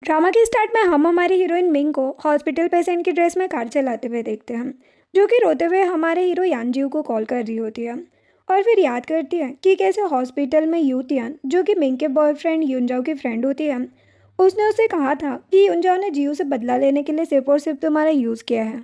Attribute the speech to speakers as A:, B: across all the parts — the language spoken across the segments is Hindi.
A: ड्रामा के स्टार्ट में हम हमारी हीरोइन मिंग को हॉस्पिटल पेशेंट की ड्रेस में कार चलाते हुए देखते हैं, जो कि रोते हुए हमारे हीरो यानजीव को कॉल कर रही होती है। और फिर याद करती है कि कैसे हॉस्पिटल में यूतियान, जो कि मिंग के बॉयफ्रेंड युनजाओ की फ्रेंड होती है, उसने उससे कहा था कि युनजाओ ने जीव से बदला लेने के लिए सिर्फ और सिर्फ तुम्हारा यूज़ किया है।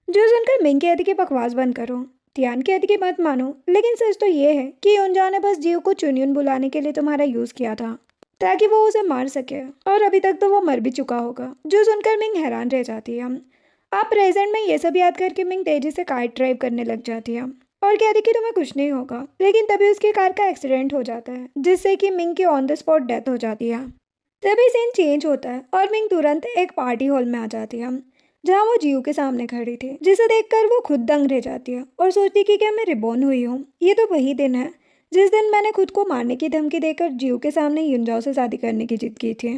A: जो सुनकर मिंग कहती कि बकवास बंद करो। तियान कहती कि मत मानो, लेकिन सच तो ये है कि युनजाओ ने बस जीव को चुनियन बुलाने के लिए तुम्हारा यूज़ किया था, ताकि वो उसे मार सके। और अभी तक तो वो मर भी चुका होगा। जो सुनकर मिंग हैरान रह जाती है। आप प्रेजेंट में ये सब याद करके मिंग तेजी से कार ड्राइव करने लग जाती है और कहती कि तुम्हें कुछ नहीं होगा, लेकिन तभी उसकी कार का एक्सीडेंट हो जाता है, जिससे कि मिंग की ऑन द स्पॉट डेथ हो जाती है। तभी सीन चेंज होता है और मिंग तुरंत एक पार्टी हॉल में आ जाती है, जहाँ वो जीव के सामने खड़ी थी, जिसे देखकर वो खुद दंग रह जाती है और सोचती कि क्या मैं रिबॉर्न हुई हूँ। ये तो वही दिन है जिस दिन मैंने खुद को मारने की धमकी देकर जीव के सामने युनजाओ से शादी करने की जिद की थी।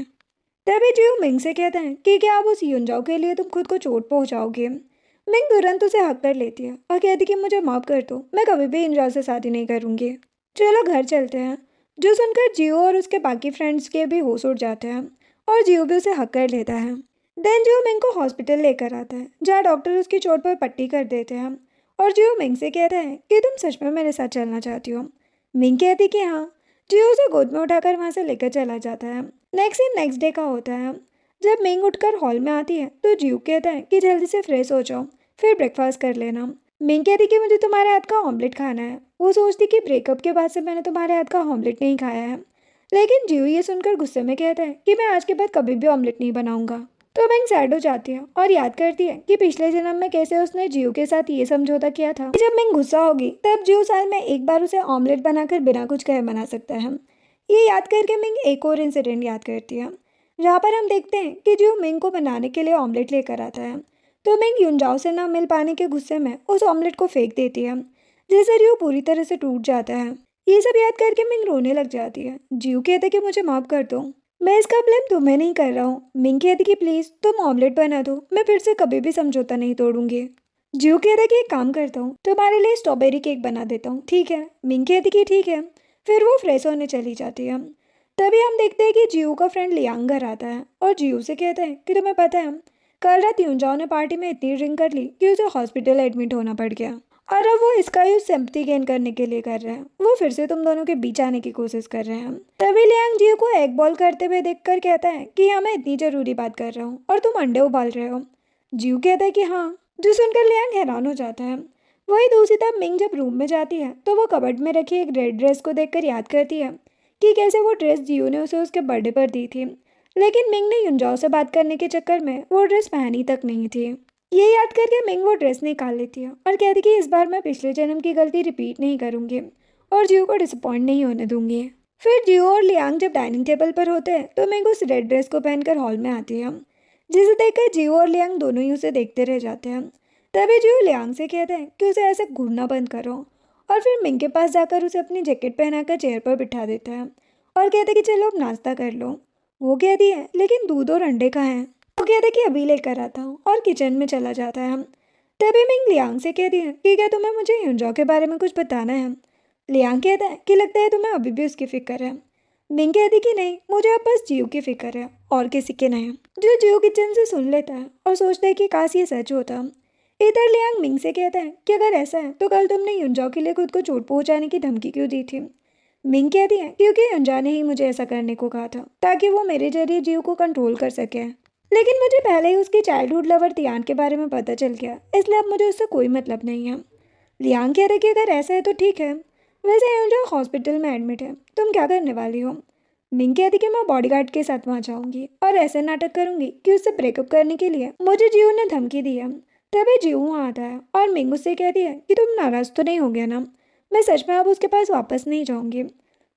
A: तभी जीव मिंग से कहता है कि क्या आप उस युनजाओ के लिए तुम खुद को चोट पहुंचाओगे। मिंग तुरंत उसे हक कर लेती है और कहती कि मुझे माफ कर दो, मैं कभी भी युनजाओ से शादी नहीं करूंगी। चलो घर चलते हैं। जो सुनकर जियो और उसके बाकी फ्रेंड्स के भी होश उड़ जाते हैं और जियो भी उसे हक कर लेता है। देन जियो मिंग को हॉस्पिटल लेकर आता है, जहाँ डॉक्टर उसकी चोट पर पट्टी कर देते हैं और जियो मिंग से कहता है कि तुम सच में मेरे साथ चलना चाहती हो। मिंग कहती कि हाँ। जियो उसे गोद में उठाकर वहाँ से लेकर चला जाता है। नेक्स्ट सीन नेक्स्ट डे का होता है। जब मिंग उठकर हॉल में आती है तो जियो कहता है कि जल्दी से फ्रेश हो जाओ, फिर ब्रेकफास्ट कर लेना। मिंग कहती कि मुझे तुम्हारे हाथ का ऑमलेट खाना है। वो सोचती कि ब्रेकअप के बाद से मैंने तुम्हारे हाथ का ऑमलेट नहीं खाया है, लेकिन जियो ये सुनकर गुस्से में कहता है कि मैं आज के बाद कभी भी ऑमलेट नहीं बनाऊंगा। तो मिंग सैड हो जाती है और याद करती है कि पिछले जन्म में कैसे उसने जियो के साथ ये समझौता किया था कि जब मिंग गुस्सा होगी तब जियो साल में एक बार उसे ऑमलेट बनाकर बिना कुछ कहे बना सकता है। ये याद करके मिंग एक और इंसिडेंट याद करती है, जहाँ पर हम देखते हैं कि जियो मिंग को बनाने के लिए ऑमलेट लेकर आता है। तो मिंग युनजाओ से ना मिल पाने के गुस्से में उस ऑमलेट को फेंक देती है, जिससे जियो पूरी तरह से टूट जाता है। ये सब याद करके मिंग रोने लग जाती है। जियो कहते कि मुझे माफ कर दो, मैं इसका ब्लेम तुम्हें नहीं कर रहा हूँ। मिंग कहती कि प्लीज तुम ऑमलेट बना दो, मैं फिर से कभी भी समझौता नहीं तोड़ूंगी। जियो कहता कि एक काम करता हूँ, तुम्हारे लिए स्ट्रॉबेरी केक बना देता हूँ, ठीक है। मिंग कहती कि ठीक है। फिर वो फ्रेश होने चली जाती है। तभी हम देखते हैं कि जियो का फ्रेंड लियांग घर आता है और जियो से कहता है कि तुम्हें पता है कल रात युनजाओ ने पार्टी में इतनी ड्रिंक कर ली कि उसे हॉस्पिटल एडमिट होना पड़ गया, और अब वो इसका यूज सिंपैथी गेन करने के लिए कर रहे हैं। वो फिर से तुम दोनों के बीच आने की कोशिश कर रहे हैं। तभी लियांग जियो को एग बॉल करते हुए देखकर कहता है कि हाँ मैं इतनी जरूरी बात कर रहा हूँ और तुम अंडे उबाल रहे हो। जियो कहता है कि हाँ। जो सुनकर लियांग हैरान हो जाता है। वही दूसरी तरफ मिंग जब रूम में जाती है तो वो कबर्ड में रखी एक रेड ड्रेस को देखकर याद करती है कि कैसे वो ड्रेस जियो ने उसे उसके बर्थडे पर दी थी, लेकिन मिंग ने युनजाओ से बात करने के चक्कर में वो ड्रेस पहनी तक नहीं थी। ये याद करके मिंग वो ड्रेस निकाल लेती है और कहती कि इस बार मैं पिछले जन्म की गलती रिपीट नहीं करूंगी और जियो को डिसअपॉइंट नहीं होने दूंगी। फिर जियो और लियांग जब डाइनिंग टेबल पर होते हैं तो मिंग उस रेड ड्रेस को पहनकर हॉल में आती है, जिसे देखकर जियो और लियांग दोनों ही उसे देखते रह जाते हैं। तभी जियो लियांग से कहते हैं कि उसे ऐसे घूरना बंद करो, और फिर मिंग के पास जाकर उसे अपनी जैकेट पहनाकर चेयर पर बिठा देता है और कहते हैं कि चलो अब नाश्ता कर लो। वो कहती है लेकिन दूध और अंडे कहाँ हैं। वो कहते कि अभी लेकर आता हूँ और किचन में चला जाता है। तभी मिंग लियांग से कहती है कि क्या तुम्हें मुझे युनजाओ के बारे में कुछ बताना है। लियांग कहता है कि लगता है तुम्हें अभी भी उसकी फिक्र है। मिंग कहती कि नहीं, मुझे अब बस जियो की फिक्र है और किसी के नहीं। जो जियो किचन से सुन लेता है और सोचता है कि काश ये सच होता। इधर लियांग मिंग से कहता है कि अगर ऐसा है तो कल तुमने युनजाओ के लिए खुद को चोट पहुंचाने की धमकी क्यों दी थी। मिंग कहती है क्योंकि युनजाओ ने ही मुझे ऐसा करने को कहा था ताकि वो मेरे जरिए जियो को कंट्रोल कर सके, लेकिन मुझे पहले ही उसकी चाइल्डहुड लवर तियान के बारे में पता चल गया, इसलिए अब मुझे उससे कोई मतलब नहीं है। लियांग कह रहे कि अगर ऐसा है तो ठीक है। वैसे युनजाओ हॉस्पिटल में एडमिट है, तुम क्या करने वाली हो। मिंग कहती कि मैं बॉडीगार्ड के साथ वहाँ जाऊंगी और ऐसे नाटक करूंगी कि उससे ब्रेकअप करने के लिए मुझे जियो ने धमकी दी है। तभी जियो वहाँ आता है और मिंग उससे कहती है कि तुम नाराज तो नहीं हो गया ना, मैं सच में अब उसके पास वापस नहीं जाऊंगी।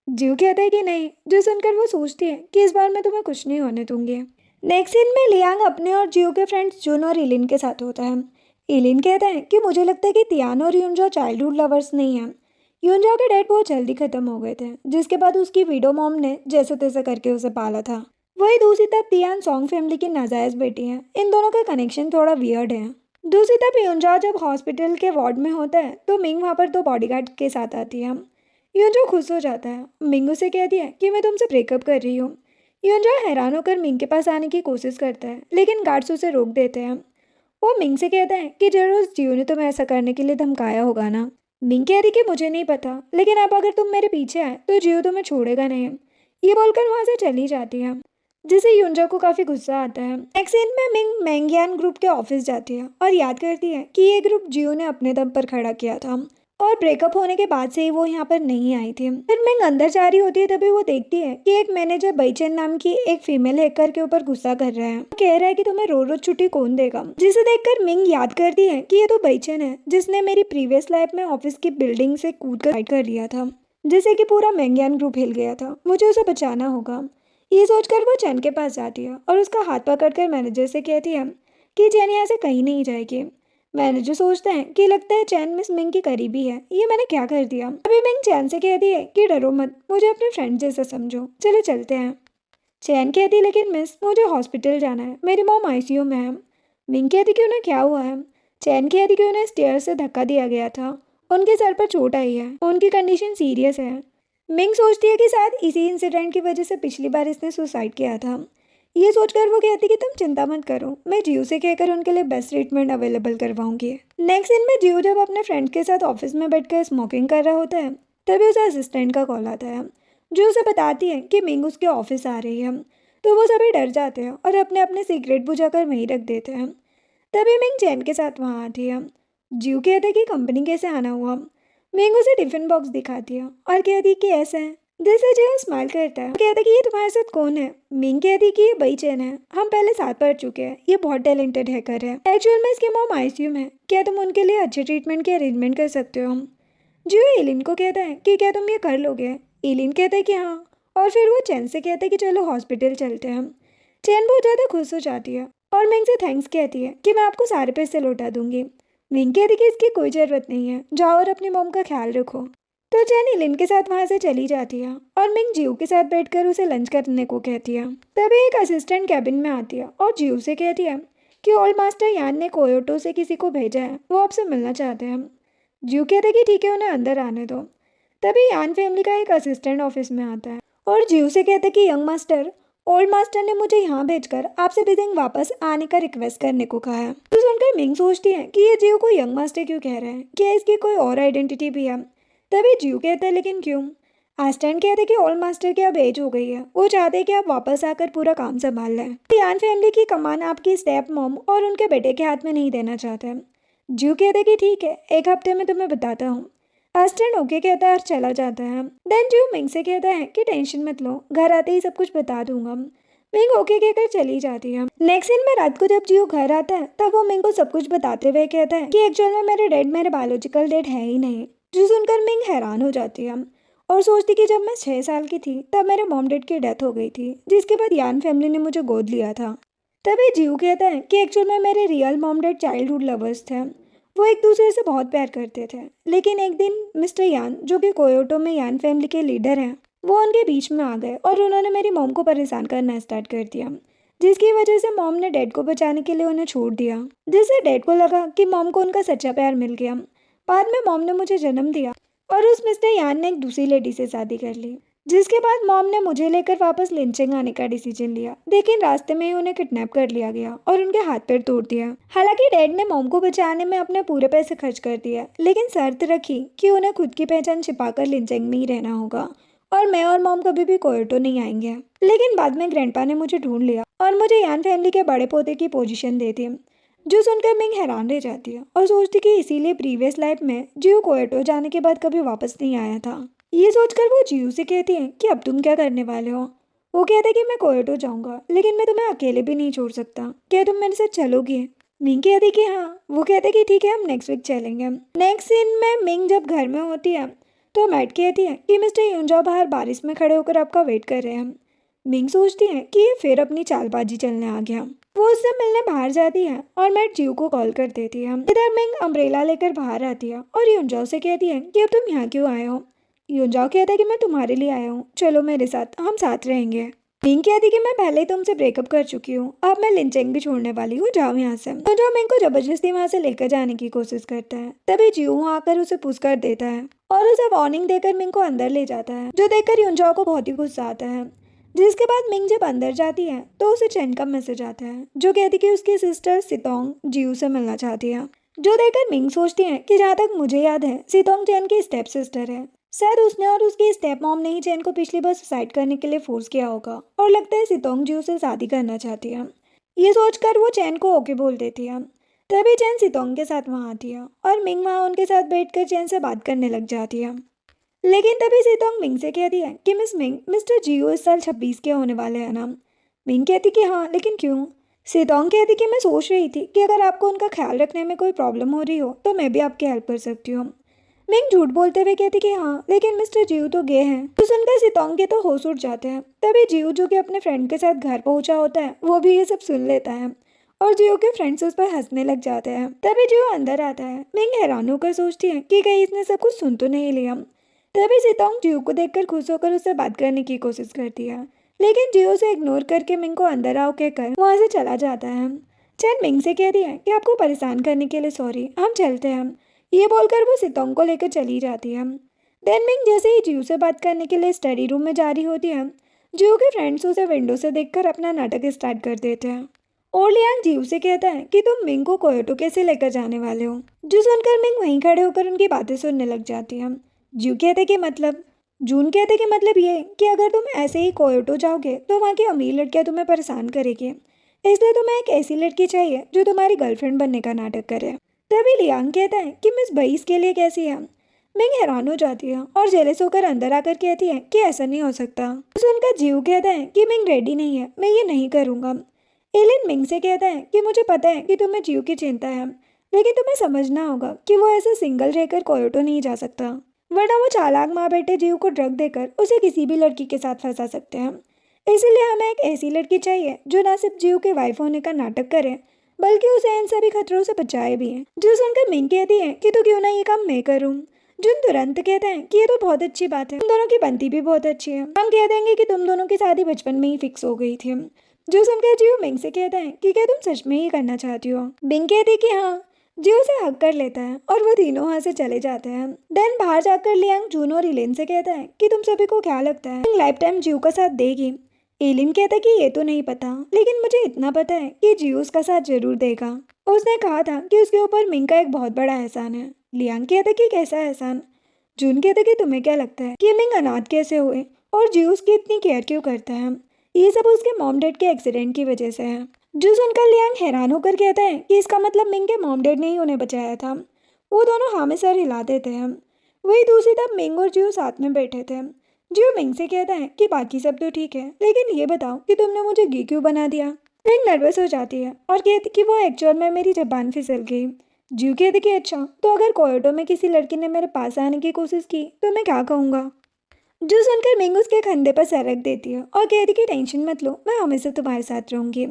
A: जियो कहता है कि नहीं। जो सुनकर वो सोचती है कि इस बार मैं तुम्हें कुछ नहीं होने दूंगी। नेक्स्ट सीन में लियांग अपने और जियो के फ्रेंड्स जुन और इलिन के साथ होता है। इलिन कहता है कि मुझे लगता है कि तियान और युनजाओ चाइल्डहुड लवर्स नहीं हैं। युनजाओ के डैड बहुत जल्दी खत्म हो गए थे, जिसके बाद उसकी विडो मॉम ने जैसे तैसे करके उसे पाला था। वही दूसरी तरफ तियान सॉन्ग फैमिली की नाजायज बेटी है। इन दोनों का कनेक्शन थोड़ा वियर्ड है। दूसरी तरफ युनजाओ जब हॉस्पिटल के वार्ड में होता है तो मिंग वहाँ पर दो बॉडीगार्ड के साथ आती है। युनजाओ खुश हो जाता है। मिंग उसे कहती है कि मैं तुमसे ब्रेकअप कर रही हूँ। युंजा हैरान होकर मिंग के पास आने की कोशिश करता है, लेकिन गार्ड्स उसे रोक देते हैं। वो मिंग से कहता है कि जरूर जियो ने तुम्हें ऐसा करने के लिए धमकाया होगा ना। मिंग कहती कि मुझे नहीं पता, लेकिन अब अगर तुम मेरे पीछे आए तो जियो तुम्हें छोड़ेगा नहीं। ये बोलकर वहां से चली जाती है, जिसे युंजा को काफी गुस्सा आता है। नेक्स्ट सीन में मिंग मैंगयान ग्रुप के ऑफिस जाती है और याद करती है कि ये ग्रुप जियो ने अपने दम पर खड़ा किया था और ब्रेकअप होने के बाद से ही वो यहाँ पर नहीं आई थी। फिर मिंग अंदर जा रही होती है, तभी वो देखती है कि एक मैनेजर बैचेन नाम की एक फीमेल हैकर के ऊपर गुस्सा कर रहा है। कह रहा है कि तुम्हें रोज छुट्टी कौन देगा, जिसे देखकर मिंग याद करती है कि ये तो बैचेन है जिसने मेरी प्रीवियस लाइफ में ऑफिस की बिल्डिंग से कूद कर फाइट कर लिया था, जिससे कि पूरा मैंगयान ग्रुप हिल गया था। मुझे उसे बचाना होगा। ये सोचकर वो चैन के पास जाती है और उसका हाथ पकड़कर मैनेजर से कहती है कि चैन यहाँ से कहीं नहीं जाएगी। मैनेजर सोचता है कि लगता है चैन मिस मिंग की करीबी है, ये मैंने क्या कर दिया। अभी मिंग चैन से कहती है कि डरो मत, मुझे अपने फ्रेंड जैसा समझो, चलो चलते हैं। चैन कहती लेकिन मिस मुझे हॉस्पिटल जाना है, मेरी मॉम आईसीयू में है। मिंग कहती कि उन्हें क्या हुआ है। चैन कहती कि उन्हें स्टेयर से धक्का दिया गया था, उनके सर पर चोट आई है, उनकी कंडीशन सीरियस है। मिंग सोचती है कि शायद इसी इंसिडेंट की वजह से पिछली बार इसने सुसाइड किया था। ये सोचकर वो कहती कि तुम चिंता मत करो, मैं जियो से कहकर उनके लिए बेस्ट ट्रीटमेंट अवेलेबल करवाऊंगी। नेक्स्ट दिन में जियो जब अपने फ्रेंड के साथ ऑफिस में बैठकर स्मोकिंग कर रहा होता है, तभी उसे असिस्टेंट का कॉल आता है जो उसे बताती है कि मिंग उसके ऑफिस आ रही है। तो वो सभी डर जाते हैं और अपने अपने सिगरेट बुझाकर वहीं रख देते हैं। तभी मिंग चैन के साथ वहाँ आती है। जियो कहते कि कंपनी कैसे आना हुआ। मिंग उसे टिफिन बॉक्स दिखाती है और कहती कि ऐसा है। दिल से जियो स्माइल करता है, कहता कि ये तुम्हारे साथ कौन है। मिंग कहती कि ये बैचेन है, हम पहले साथ पढ़ चुके हैं, ये बहुत टैलेंटेड हैकर है। एक्चुअल में इसकी मॉम आईसीयू में है, क्या तुम उनके लिए अच्छे ट्रीटमेंट की अरेंजमेंट कर सकते हो। जियो एलिन को कहता है कि क्या तुम ये कर लोगे। एलिन कहता है कि हाँ, और फिर वो चैन से कहता है कि चलो हॉस्पिटल चलते हैं। चैन बहुत ज़्यादा खुश हो जाती है और मिंग से थैंक्स कहती है कि मैं आपको सारे पैसे लौटा दूंगी। मिंग कहती कि इसकी कोई ज़रूरत नहीं है, जाओ और अपनी मॉम का ख्याल रखो। तो चैन एलिन के साथ वहाँ से चली जाती है और मिंग जियो के साथ बैठकर उसे लंच करने को कहती है। तभी एक असिस्टेंट कैबिन में आती है और जियो से कहती है कि ओल्ड मास्टर यान ने कोयोटो से किसी को भेजा है, वो आपसे मिलना चाहते हैं। जियो कहते कि ठीक है, उन्हें अंदर आने दो। तभी यान फैमिली का एक असिस्टेंट ऑफिस में आता है और जियो से कहते कि यंग मास्टर, ओल्ड मास्टर ने मुझे यहाँ भेजकर आपसे बिजिंग वापस आने का रिक्वेस्ट करने को कहा है। तो सुनकर मिंग सोचती है कि ये जियो को यंग मास्टर क्यों कह रहे हैं, क्या इसकी कोई और आइडेंटिटी भी है। तभी जियो कहता है लेकिन क्यों। एस्टन कहते कि ओल्ड मास्टर की अब एज हो गई है, वो चाहते हैं कि आप वापस आकर पूरा काम संभाल लें। यान फैमिली की कमान आपकी स्टेप मॉम और उनके बेटे के हाथ में नहीं देना चाहते। जियो कहते कि ठीक है, एक हफ्ते में तुम्हें बताता हूँ। एस्टन ओके कहता है और चला जाता है। देन जियो मिंग से कहता है कि टेंशन मत लो, घर आते ही सब कुछ बता दूंगा। मिंग ओके कहकर चली जाती है। नेक्स्ट दिन में रात को जब जियो घर आता है, तब वो मिंग को सब कुछ बताते हुए कहता है कि एक्चुअल में मेरे डैड मेरे बायोलॉजिकल डैड है ही नहीं। जो सुनकर मिंग हैरान हो जाती है और सोचती कि जब मैं 6 साल की थी तब मेरे मॉम डैड की डेथ हो गई थी, जिसके बाद यान फैमिली ने मुझे गोद लिया था। तभी जियो कहता है कि एक्चुअल में मेरे real mom dad childhood lovers थे, वो एक दूसरे से बहुत प्यार करते थे। लेकिन एक दिन मिस्टर यान, जो कि कोयोटो में यान फैमिली के लीडर हैं, वो उनके बीच में आ गए और उन्होंने मेरी मॉम को परेशान करना स्टार्ट कर दिया, जिसकी वजह से मॉम ने डैड को बचाने के लिए उन्हें छोड़ दिया, जिससे डैड को लगा कि मॉम को उनका सच्चा प्यार मिल गया। बाद में मॉम ने मुझे जन्म दिया और उस मिस्टर यान ने एक दूसरी लेडी से शादी कर ली, जिसके बाद मॉम ने मुझे लेकर वापस लिंचिंग आने का डिसीजन लिया। लेकिन रास्ते में ही उन्हें किडनैप कर लिया गया और उनके हाथ पैर तोड़ दिया। हालांकि डैड ने मॉम को बचाने में अपने पूरे पैसे खर्च कर दिया, लेकिन शर्त रखी कि उन्हें खुद की पहचान छिपाकर लिंचिंग में ही रहना होगा और मैं और मॉम कभी भी कोयोटो नहीं आएंगे। लेकिन बाद में ग्रैंडपा ने मुझे ढूंढ लिया और मुझे यान फैमिली के बड़े पोते की पोजीशन दे दी। जो सुनकर मिंग हैरान रह जाती है और सोचती कि इसीलिए प्रीवियस लाइफ में जियो कोयोटो जाने के बाद कभी वापस नहीं आया था। ये सोचकर वो जियो से कहती है कि अब तुम क्या करने वाले हो। वो कहते कि मैं कोयोटो जाऊंगा, लेकिन मैं तुम्हें अकेले भी नहीं छोड़ सकता, क्या तुम मेरे साथ चलोगी। मिंग कहती कि हाँ। वो कहते कि ठीक है, हम नेक्स्ट वीक चलेंगे। नेक्स्ट सीन में मिंग जब घर में होती है तो मैट कहती है कि मिस्टर युंजाओ बाहर बारिश में खड़े होकर आपका वेट कर रहे हैं। मिंग सोचती है कि ये फिर अपनी चालबाजी चलने आ गया। वो उससे मिलने बाहर जाती है और मैट जियो को कॉल कर देती है। इधर मिंग अम्ब्रेला लेकर बाहर आती है और युंजाओ से कहती है कि अब तुम यहाँ क्यों आए हो। युंजाओ कहता है कि मैं तुम्हारे लिए आया हूँ, चलो मेरे साथ, हम साथ रहेंगे। मिंग कहती कि मैं पहले ही तुमसे ब्रेकअप कर चुकी हूँ, अब मैं लिंचेंग भी छोड़ने वाली हूँ, जाओ यहाँ से। युंजाओ मिंग को जबरदस्ती वहाँ से लेकर जाने की कोशिश करता है। तभी जियो वहाँ आकर उसे पुश कर देता है और उसे वार्निंग देकर मिंग को अंदर ले जाता है, जो देखकर युंजाओ को बहुत ही गुस्सा आता है। जिसके बाद मिंग जब अंदर जाती है तो उसे चैन का मैसेज आता है जो कहती कि उसकी सिस्टर सितोंग जियू से मिलना चाहती है। जो देखकर मिंग सोचती है कि जहाँ तक मुझे याद है सितोंग चैन की स्टेप सिस्टर है। शायद उसने और उसकी स्टेप मॉम ने ही चैन को पिछली बार सुसाइड करने के लिए फोर्स किया होगा और लगता है सितोंग जियू से शादी करना चाहती है। ये सोचकर वो चैन को ओके बोल देती है। तभी चैन सितोंग के साथ वहाँ आती है और मिंग वहाँ उनके साथ बैठकर चैन से बात करने लग जाती है। लेकिन तभी सितोंग मिंग से कहती है कि मिस मिंग, मिस्टर जियो इस साल 26 के होने वाले हैं ना। मिंग कहती कि हाँ, लेकिन क्यों? सितोंग कहती कि मैं सोच रही थी कि अगर आपको उनका ख्याल रखने में कोई प्रॉब्लम हो रही हो तो मैं भी आपकी हेल्प कर सकती हूँ। मिंग झूठ बोलते हुए कहती कि हाँ, लेकिन मिस्टर जियो तो गे हैं। तो सुनकर सितोंग के तो होश उड़ जाते हैं। तभी जियो जो कि अपने फ्रेंड के साथ घर पहुंचा होता है वो भी ये सब सुन लेता है और जियो के फ्रेंड्स उस पर हंसने लग जाते हैं। तभी जियो अंदर आता है। मिंग हैरान होकर सोचती है कि कहीं इसने सब कुछ सुन तो नहीं लिया। तभी सितोंग जियो को देखकर खुश होकर उससे बात करने की कोशिश करती है, लेकिन जियो से इग्नोर करके मिंग को अंदर आओ कहकर वहाँ से चला जाता है। चैन मिंग से कहती है कि आपको परेशान करने के लिए सॉरी, हम चलते हैं। ये बोलकर वो सितोंग को लेकर चली जाती है। देन मिंग जैसे ही जियो से बात करने के लिए स्टडी रूम में जा रही होती है, जियो के फ्रेंड्स उसे विंडो से देखकर अपना नाटक स्टार्ट कर देते हैं और लियांग जियो से कहता है कि तुम मिंग को कोयोटो कैसे लेकर जाने वाले हो। जो सुनकर मिंग वहीं खड़े होकर उनकी बातें सुनने लग जाती है। जियो कहते कि मतलब जून कहते कि मतलब ये कि अगर तुम ऐसे ही कोयोटो जाओगे तो वहाँ की अमीर लड़कियाँ तुम्हें परेशान करेगी, इसलिए तुम्हें एक ऐसी लड़की चाहिए जो तुम्हारी गर्लफ्रेंड बनने का नाटक करे। तभी लियांग कहता है कि मिस बई इसके लिए कैसी है। मिंग हैरान हो जाती है और जेलस होकर अंदर आकर कहती है कि ऐसा नहीं हो सकता। सुनकर जियो कहता है कि मिंग रेडी नहीं है, मैं ये नहीं करूँगा। एलिन मिंग से कहता है कि मुझे पता है कि तुम्हें जियो की चिंता है, लेकिन तुम्हें समझना होगा कि वो ऐसे सिंगल रहकर कोयोटो नहीं जा सकता, वरना वो चालाक माँ बेटे जियो को ड्रग देकर उसे किसी भी लड़की के साथ फंसा सकते हैं। इसीलिए हमें एक ऐसी लड़की चाहिए जो ना सिर्फ जियो के वाइफ होने का नाटक करे बल्कि उसे इन सभी खतरों से बचाए भी है। जो सुनकर मिंग कहती है कि तो क्यों ना ये काम मैं करूँ। जुन तुरंत कहता है कि ये तो बहुत अच्छी बात है, तुम दोनों की बनती भी बहुत अच्छी है, हम कह देंगे कि तुम दोनों की शादी बचपन में ही फिक्स हो गई थी। जो सुनकर जियो मिंग से कहता है कि क्या तुम सच में ही करना चाहती हो। मिंग कहती है कि हाँ। जियो से हक कर लेता है और वो तीनों वहाँ से चले जाते हैं। देन बाहर जाकर लियांग जून और इलेन से कहता है कि तुम सभी को क्या लगता है लाइफ टाइम जियो का साथ देगी। एलिन कहता है कि ये तो नहीं पता, लेकिन मुझे इतना पता है कि जियो उसका साथ जरूर देगा। उसने कहा था कि उसके ऊपर मिंग का एक बहुत बड़ा एहसान है। लियांग कहता है कि कैसा एहसान। जून कहता है कि तुम्हें क्या लगता है कि मिंग अनाथ कैसे हुए और जियो उसकी इतनी केयर क्यों करता है। ये सब उसके मॉम डैड के एक्सीडेंट की वजह से है। जो सुनकर लियांग हैरान होकर कहता है कि इसका मतलब मिंग के मॉम डैड ने ही उन्हें बचाया था। वो दोनों हाँ में सर हिला देते हैं। वही दूसरी तरफ मिंग और जियो साथ में बैठे थे। जियो मिंग से कहता है कि बाकी सब तो ठीक है, लेकिन ये बताओ कि तुमने मुझे गी क्यों बना दिया। मिंग नर्वस हो जाती है और कहती कि वो एक्चुअल में मेरी जबान फिसल गई। जियो कहती कि अच्छा, तो अगर कोयोटो में किसी लड़की ने मेरे पास आने की कोशिश की तो मैं क्या कहूँगा। जो सुनकर मिंग उसके कंधे पर सर रख देती है और कहती कि टेंशन मत लो, मैं हमेशा तुम्हारे साथ रहूंगी।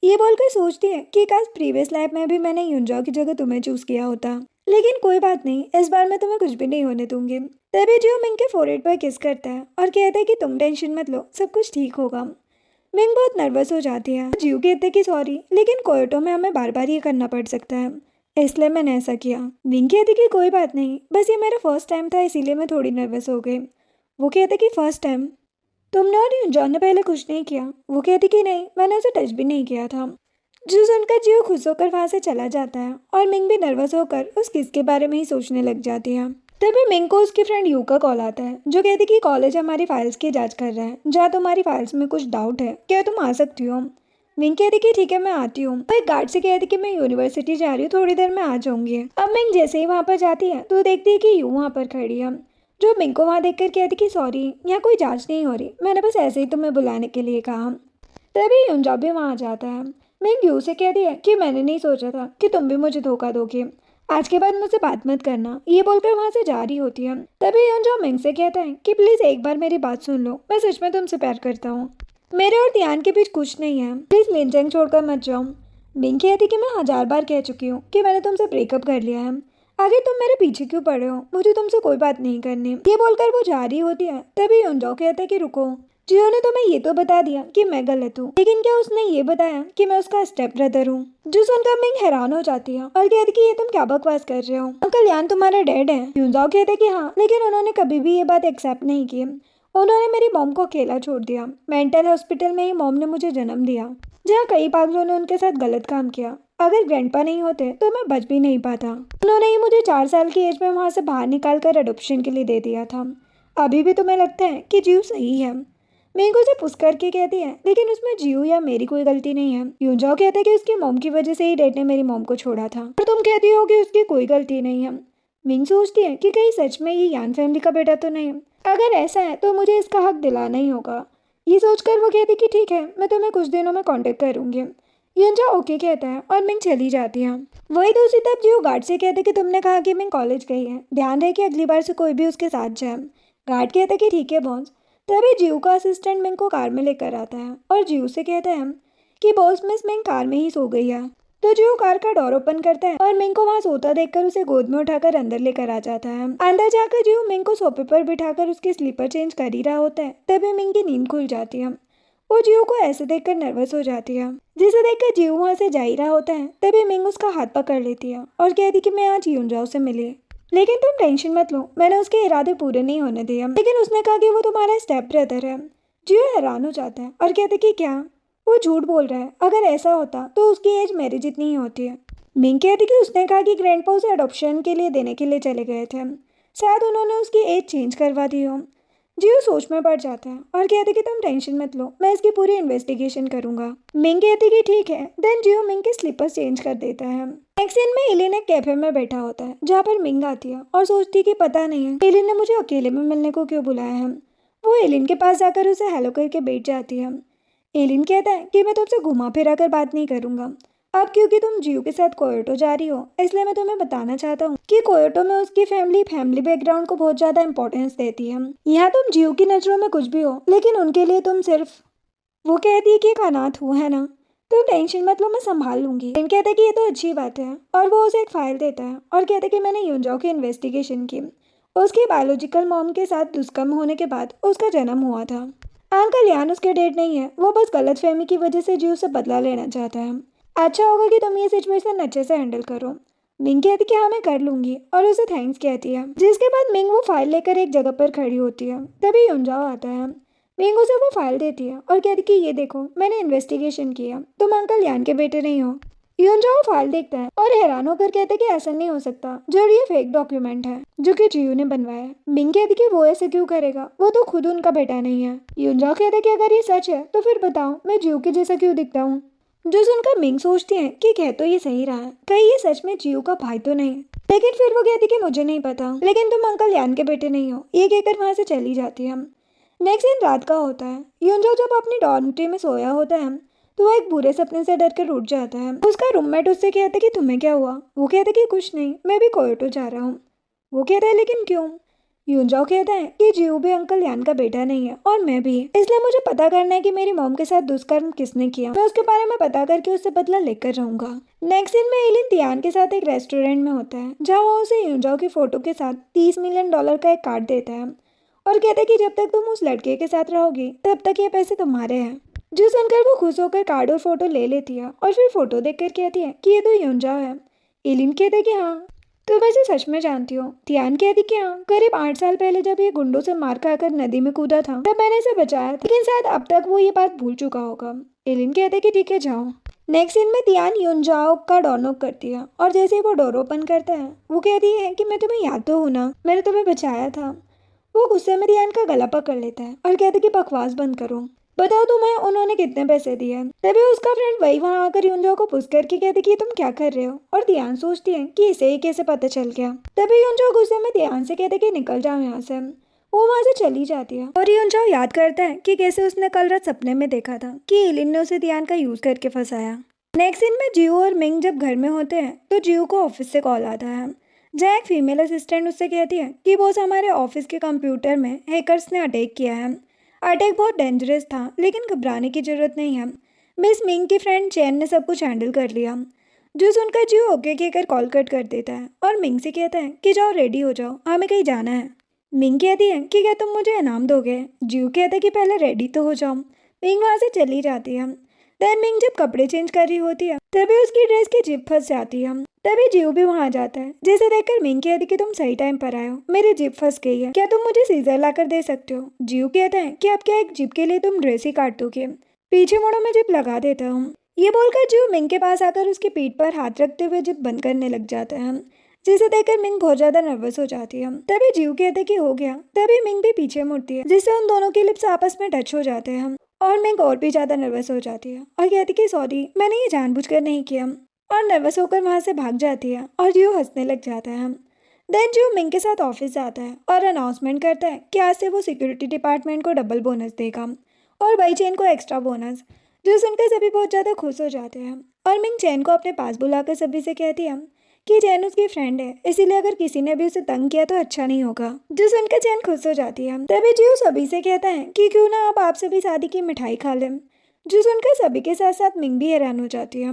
A: ये बोलकर सोचती है कि काश प्रीवियस लाइफ में भी मैंने युनजाओ की जगह तुम्हें चूज किया होता, लेकिन कोई बात नहीं, इस बार मैं तुम्हें कुछ भी नहीं होने दूंगी। तभी जियो मिंग के फोrehead पर किस करता है और कहता है कि तुम टेंशन मत लो, सब कुछ ठीक होगा। मिंग बहुत नर्वस हो जाती है। जियो कहते कि सॉरी, लेकिन कोयोटो में हमें बार बार ये करना पड़ सकता है, इसलिए मैंने ऐसा किया। मिंग कहती कि कोई बात नहीं, बस ये मेरा फर्स्ट टाइम था इसीलिए मैं थोड़ी नर्वस हो गई। वो कहते कि फर्स्ट टाइम तुमने और युनजाओ ने पहले कुछ नहीं किया। वो कहती कि नहीं, मैंने उसे टच भी नहीं किया था। जो सुनकर जियो खुश होकर वहाँ से चला जाता है और मिंग भी नर्वस होकर उस किस के बारे में ही सोचने लग जाती है। तभी मिंग को उसकी फ्रेंड यू का कॉल आता है जो कहती कि कॉलेज हमारी फाइल्स की जांच कर रहा है, जहाँ तुम्हारी फाइल्स में कुछ डाउट है, क्या तुम आ सकती हो। मिंग कहती कि ठीक है, मैं आती हूँ। वो एक गार्ड से कहती कि मैं यूनिवर्सिटी जा रही हूँ, थोड़ी देर में आ जाऊंगी। अब मिंग जैसे ही वहाँ पर जाती है तो देखती है कि यू वहाँ पर खड़ी है। जो मिंग को वहाँ देखकर कहती कि सॉरी, यहाँ कोई जांच नहीं हो रही, मैंने बस ऐसे ही तुम्हें बुलाने के लिए कहा। तभी युनजाओ भी वहाँ आ जाता है। मिंग यू से कहती है कि मैंने नहीं सोचा था कि तुम भी मुझे धोखा दोगे, आज के बाद मुझसे बात मत करना। ये बोलकर वहाँ से जा रही होती है। तभी युनजाओ मिंग से कहता है कि प्लीज़ एक बार मेरी बात सुन लो, मैं सच में तुमसे प्यार करता हूँ, मेरे और ध्यान के बीच कुछ नहीं है, प्लीज़ लिनचेंग छोड़कर मत जाओ। मिंग कहती कि मैं 1000 बार कह चुकी हूँ कि मैंने तुमसे ब्रेकअप कर लिया है, आगे तुम मेरे पीछे क्यों पड़े हो, मुझे तुमसे कोई बात नहीं करनी। ये बोलकर वो जा रही होती है। तभी युनजाओ कहता है कि रुको, जियो ने तुम्हें ये तो बता दिया कि मैं गलत हूँ, लेकिन क्या उसने ये बताया कि मैं उसका स्टेप ब्रदर हूँ। जो सुनकर मिंग हैरान हो जाती है और कहती कि ये तुम क्या बकवास कर रहे हो, अंकल यान तुम्हारे डैड है। युनजाओ कहते कि हाँ, लेकिन उन्होंने कभी भी ये बात एक्सेप्ट नहीं की। उन्होंने मेरी मॉम को अकेला छोड़ दिया। मेंटल हॉस्पिटल में ही मॉम ने मुझे जन्म दिया, जहाँ कई पागलों ने उनके साथ गलत काम किया। अगर ग्रैंडपा नहीं होते तो मैं बच भी नहीं पाता। उन्होंने ही मुझे 4 साल की एज में वहाँ से बाहर निकाल कर अडॉप्शन के लिए दे दिया था। अभी भी तुम्हें लगता है कि जीव सही है? मेंगो उसे पुश करके कहती है, लेकिन उसमें जीव या मेरी कोई गलती नहीं है। यूंजाओ कहता है कि उसकी मॉम की वजह से ही डैड ने मेरी मॉम को छोड़ा था, और तुम कहती हो कि उसकी कोई गलती नहीं है। मिंग सोचती है कि कहीं सच में ये यान फैमिली का बेटा तो नहीं। अगर ऐसा है तो मुझे इसका हक दिलाना ही होगा। ये सोचकर वो कहती कि ठीक है, मैं तुम्हें कुछ दिनों में कांटेक्ट करूंगी। यूंजा ओके कहता है और मिंग चली जाती है। वही दूसरी तरफ जियो गार्ड से कहते कि तुमने कहा कि मिंग कॉलेज गई है, ध्यान रहे कि अगली बार से कोई भी उसके साथ जाए। गार्ड कहता है कि ठीक है बॉस। तभी जियो का असिस्टेंट मिंग को कार में लेकर आता है और जियो से कहता है कि बॉस मिस मिंग कार में ही सो गई है। तो जियो कार का डोर ओपन करता है और मिंग को वहाँ सोता देखकर उसे गोद में उठाकर अंदर लेकर आ जाता है। अंदर जाकर जियो मिंग को सोफे पर बिठाकर उसके स्लीपर चेंज कर ही रहा होता है, तभी मिंग की नींद खुल जाती है। वो जियो को ऐसे देखकर नर्वस हो जाती है, जिसे देखकर जियो वहाँ से जा ही रहा होता है। तभी मिंग उसका हाथ पकड़ लेती है और कहती कि मैं आज यूंजाओ से मिली, लेकिन तुम टेंशन मत लो, मैंने उसके इरादे पूरे नहीं होने दिए। लेकिन उसने कहा कि वो तुम्हारा स्टेप ब्रदर है। जियो हैरान हो जाता है और कहते कि क्या? वो झूठ बोल रहा है, अगर ऐसा होता तो उसकी एज मेरी जितनी ही होती है। मिंग कहती कि उसने कहा कि ग्रैंडपा उसे अडॉप्शन के लिए देने के लिए चले गए थे, शायद उन्होंने उसकी एज चेंज करवा दी हो। जियो सोच में पड़ जाता है और कहते कि तुम टेंशन मत लो, मैं इसकी पूरी इन्वेस्टिगेशन करूंगा। मिंग कहती कि ठीक है। देन जियो मिंग के स्लीपर्स चेंज कर देता है। नेक्स्ट सीन में एलिन एक कैफे में बैठा होता है, जहाँ पर मिंग आती है और सोचती है कि पता नहीं है एलिन ने मुझे अकेले में मिलने को क्यों बुलाया है। वो एलिन के पास जाकर उसे हेलो करके बैठ जाती है। एलिन कहता है कि मैं तुमसे घुमा फिरा कर बात नहीं करूंगा। अब क्योंकि तुम जियो के साथ कोयोटो जा रही हो, इसलिए मैं तुम्हें बताना चाहता हूँ कि कोयोटो में उसकी फैमिली बैकग्राउंड को बहुत ज़्यादा इंपॉर्टेंस देती है। यहाँ तुम जियो की नज़रों में कुछ भी हो, लेकिन उनके लिए तुम सिर्फ, वो कहती है कि एक अनाथ हूँ, है ना? तुम टेंशन मत लो, मैं संभाल लूंगी। एलिन कहता है कि ये तो अच्छी बात है और वो उसे एक फाइल देता है और कहता है कि मैंने यूंजाओ की इन्वेस्टिगेशन की। उसकी बायोलॉजिकल मॉम के साथ दुष्कर्म होने के बाद उसका जन्म हुआ था। अंकल यान उसके डेड नहीं है, वो बस गलतफहमी की वजह से जियो से बदला लेना चाहता है। अच्छा होगा कि तुम ये सिचुएशन अच्छे से हैंडल करो। मिंग कहती कि हाँ मैं कर लूंगी और उसे थैंक्स कहती है। जिसके बाद मिंग वो फाइल लेकर एक जगह पर खड़ी होती है। तभी यूंजाओ आता है। मिंग उसे वो फाइल देती है और कहती कि ये देखो, मैंने इन्वेस्टिगेशन किया, तुम अंकल यान के बेटे नहीं हो। यूंजाओ फाइल देखता है और हैरान होकर कहता है कि ऐसा नहीं हो सकता, जरूर ये फेक डॉक्यूमेंट है जो कि जियो ने बनवाया है। मिंग कहती कि वो ऐसे क्यों करेगा, वो तो खुद उनका बेटा नहीं है। यूंजाओ कहता है कि अगर ये सच है तो फिर बताओ मैं जियो के जैसा क्यों दिखता हूँ। जो सुनकर मिंग सोचती है कि कह तो ये सही रहा है, कहीं ये सच में जियो का भाई तो नहीं। लेकिन फिर वो कहती कि मुझे नहीं पता, लेकिन तुम अंकल यान के बेटे नहीं हो। ये कहकर वहां से चली जाती है। नेक्स्ट दिन रात का होता है। यूंजाओ जब अपनी डॉर्मिटरी में सोया होता है तो वो एक बुरे सपने से डर कर उठ जाता है। उसका रूममेट उससे कहता है कि तुम्हें क्या हुआ। वो कहता है कि कुछ नहीं, मैं भी कोयोटो जा रहा हूँ। वो कहता है लेकिन क्यों। यूंजाओ कहता है कि जियो भी अंकल यान का बेटा नहीं है और मैं भी, इसलिए मुझे पता करना है कि मेरी मॉम के साथ दुष्कर्म किसने किया। मैं उसके बारे में पता करके उससे बदला लेकर रहूंगा। नेक्स्ट दिन में एलिन तियान के साथ एक रेस्टोरेंट में होता है, जहाँ वो उसे यूंजाओ की फोटो के साथ $30 मिलियन का एक कार्ड देता है और कहता है कि जब तक तुम उस लड़के के साथ रहोगी तब तक ये पैसे तुम्हारे हैं। जो सुनकर वो खुश होकर कार्ड और फोटो ले लेती है और फिर फोटो देखकर कहती है कि ये तो यूंजाओ है। एलिन कहते कि हाँ, तुम इसे सच में जानती हो। तियान कहती कि हाँ, करीब 8 साल पहले जब ये गुंडों से मार खाकर नदी में कूदा था तब मैंने इसे बचाया था, लेकिन शायद अब तक वो ये बात भूल चुका होगा। एलिन कहते कि ठीक है जाओ। नेक्स्ट सीन में तियान यूंजाओ का डोर नॉक करती है और जैसे ही वो डोर ओपन करता है वो कहती है कि मैं तुम्हें याद तो हूँ ना, मैंने तुम्हें बचाया था। वो गुस्से में तियान का गला पकड़ लेता है और कहते कि बकवास बंद करो, बताओ तुम्हें उन्होंने कितने पैसे दिए। तभी उसका फ्रेंड वही वहां आकर यूंजाओ को पुश करके कहते कि तुम क्या कर रहे हो, और तियान सोचती है कि इसे ही कैसे पता चल गया। तभी यूंजाओ गुस्से में तियान से कहते कि निकल जाओ यहाँ से। वो वहां से चली जाती है और यूंजाओ याद करता है कि कैसे उसने कल रात सपने में देखा था कि एलिन ने उसे तियान का यूज करके फंसाया। नेक्स्ट सीन में जियो और मिंग जब घर में होते हैं तो जियो को ऑफिस से कॉल आता है, जहाँ एक फीमेल असिस्टेंट उससे कहती है कि बॉस हमारे ऑफिस के कंप्यूटर में हैकर्स ने अटैक किया है। अटैक बहुत डेंजरस था, लेकिन घबराने की जरूरत नहीं है। मिस मिंग की फ्रेंड चैन ने सब कुछ हैंडल कर लिया। जो सुनकर जियो ओके कहकर कॉल कट कर देता है और मिंग से कहता है कि जाओ रेडी हो जाओ, हमें कहीं जाना है। मिंग कहती है कि क्या तुम मुझे इनाम दोगे। जियो कहता है कि पहले रेडी तो हो जाओ। मिंग वहाँ से चली जाती है। देन मिंग जब कपड़े चेंज कर रही होती है तभी उसकी ड्रेस की जिप फंस जाती है। तभी जियो भी वहाँ जाता है, जिसे देखकर मिंग कहती कि तुम सही टाइम पर आए हो, मेरी जिप फंस गई है, क्या तुम मुझे सीजर लाकर दे सकते हो। जियो कहता है कि अब क्या एक जिप के लिए तुम ड्रेस ही काट दोगे, पीछे मुड़ो मैं जिप लगा देता हूँ। ये बोलकर जियो मिंग के पास आकर उसकी पीठ पर हाथ रखते हुए जिप बंद करने लग जाता है, जिसे देखकर मिंग बहुत ज्यादा नर्वस हो जाती है। तभी जियो कहता है कि हो गया। तभी मिंग भी पीछे मुड़ती है, जिससे उन दोनों के लिप्स आपस में टच हो जाते हैं और मिंग और भी ज्यादा नर्वस हो जाती है और कहती कि सॉरी, मैंने ये जानबूझकर नहीं किया, और नर्वस होकर वहां से भाग जाती है और जियो हंसने लग जाता है। देन जियो मिंग के साथ ऑफिस जाता है और अनाउंसमेंट करता है कि आज से वो सिक्योरिटी डिपार्टमेंट को डबल बोनस देगा और बाई चेन को एक्स्ट्रा बोनस, जो सुनकर सभी बहुत ज़्यादा खुश हो जाते हैं। और मिंग चैन को अपने पास बुलाकर सभी से कहती है कि चैन उसकी फ्रेंड है, इसीलिए अगर किसी ने भी उसे तंग किया तो अच्छा नहीं होगा, जो सुनकर चैन खुश हो जाती है। तभी जियो सभी से कहता है कि क्यों ना आप सभी शादी की मिठाई खा लें, जो सुनकर सभी के साथ साथ मिंग भी हैरान हो जाती है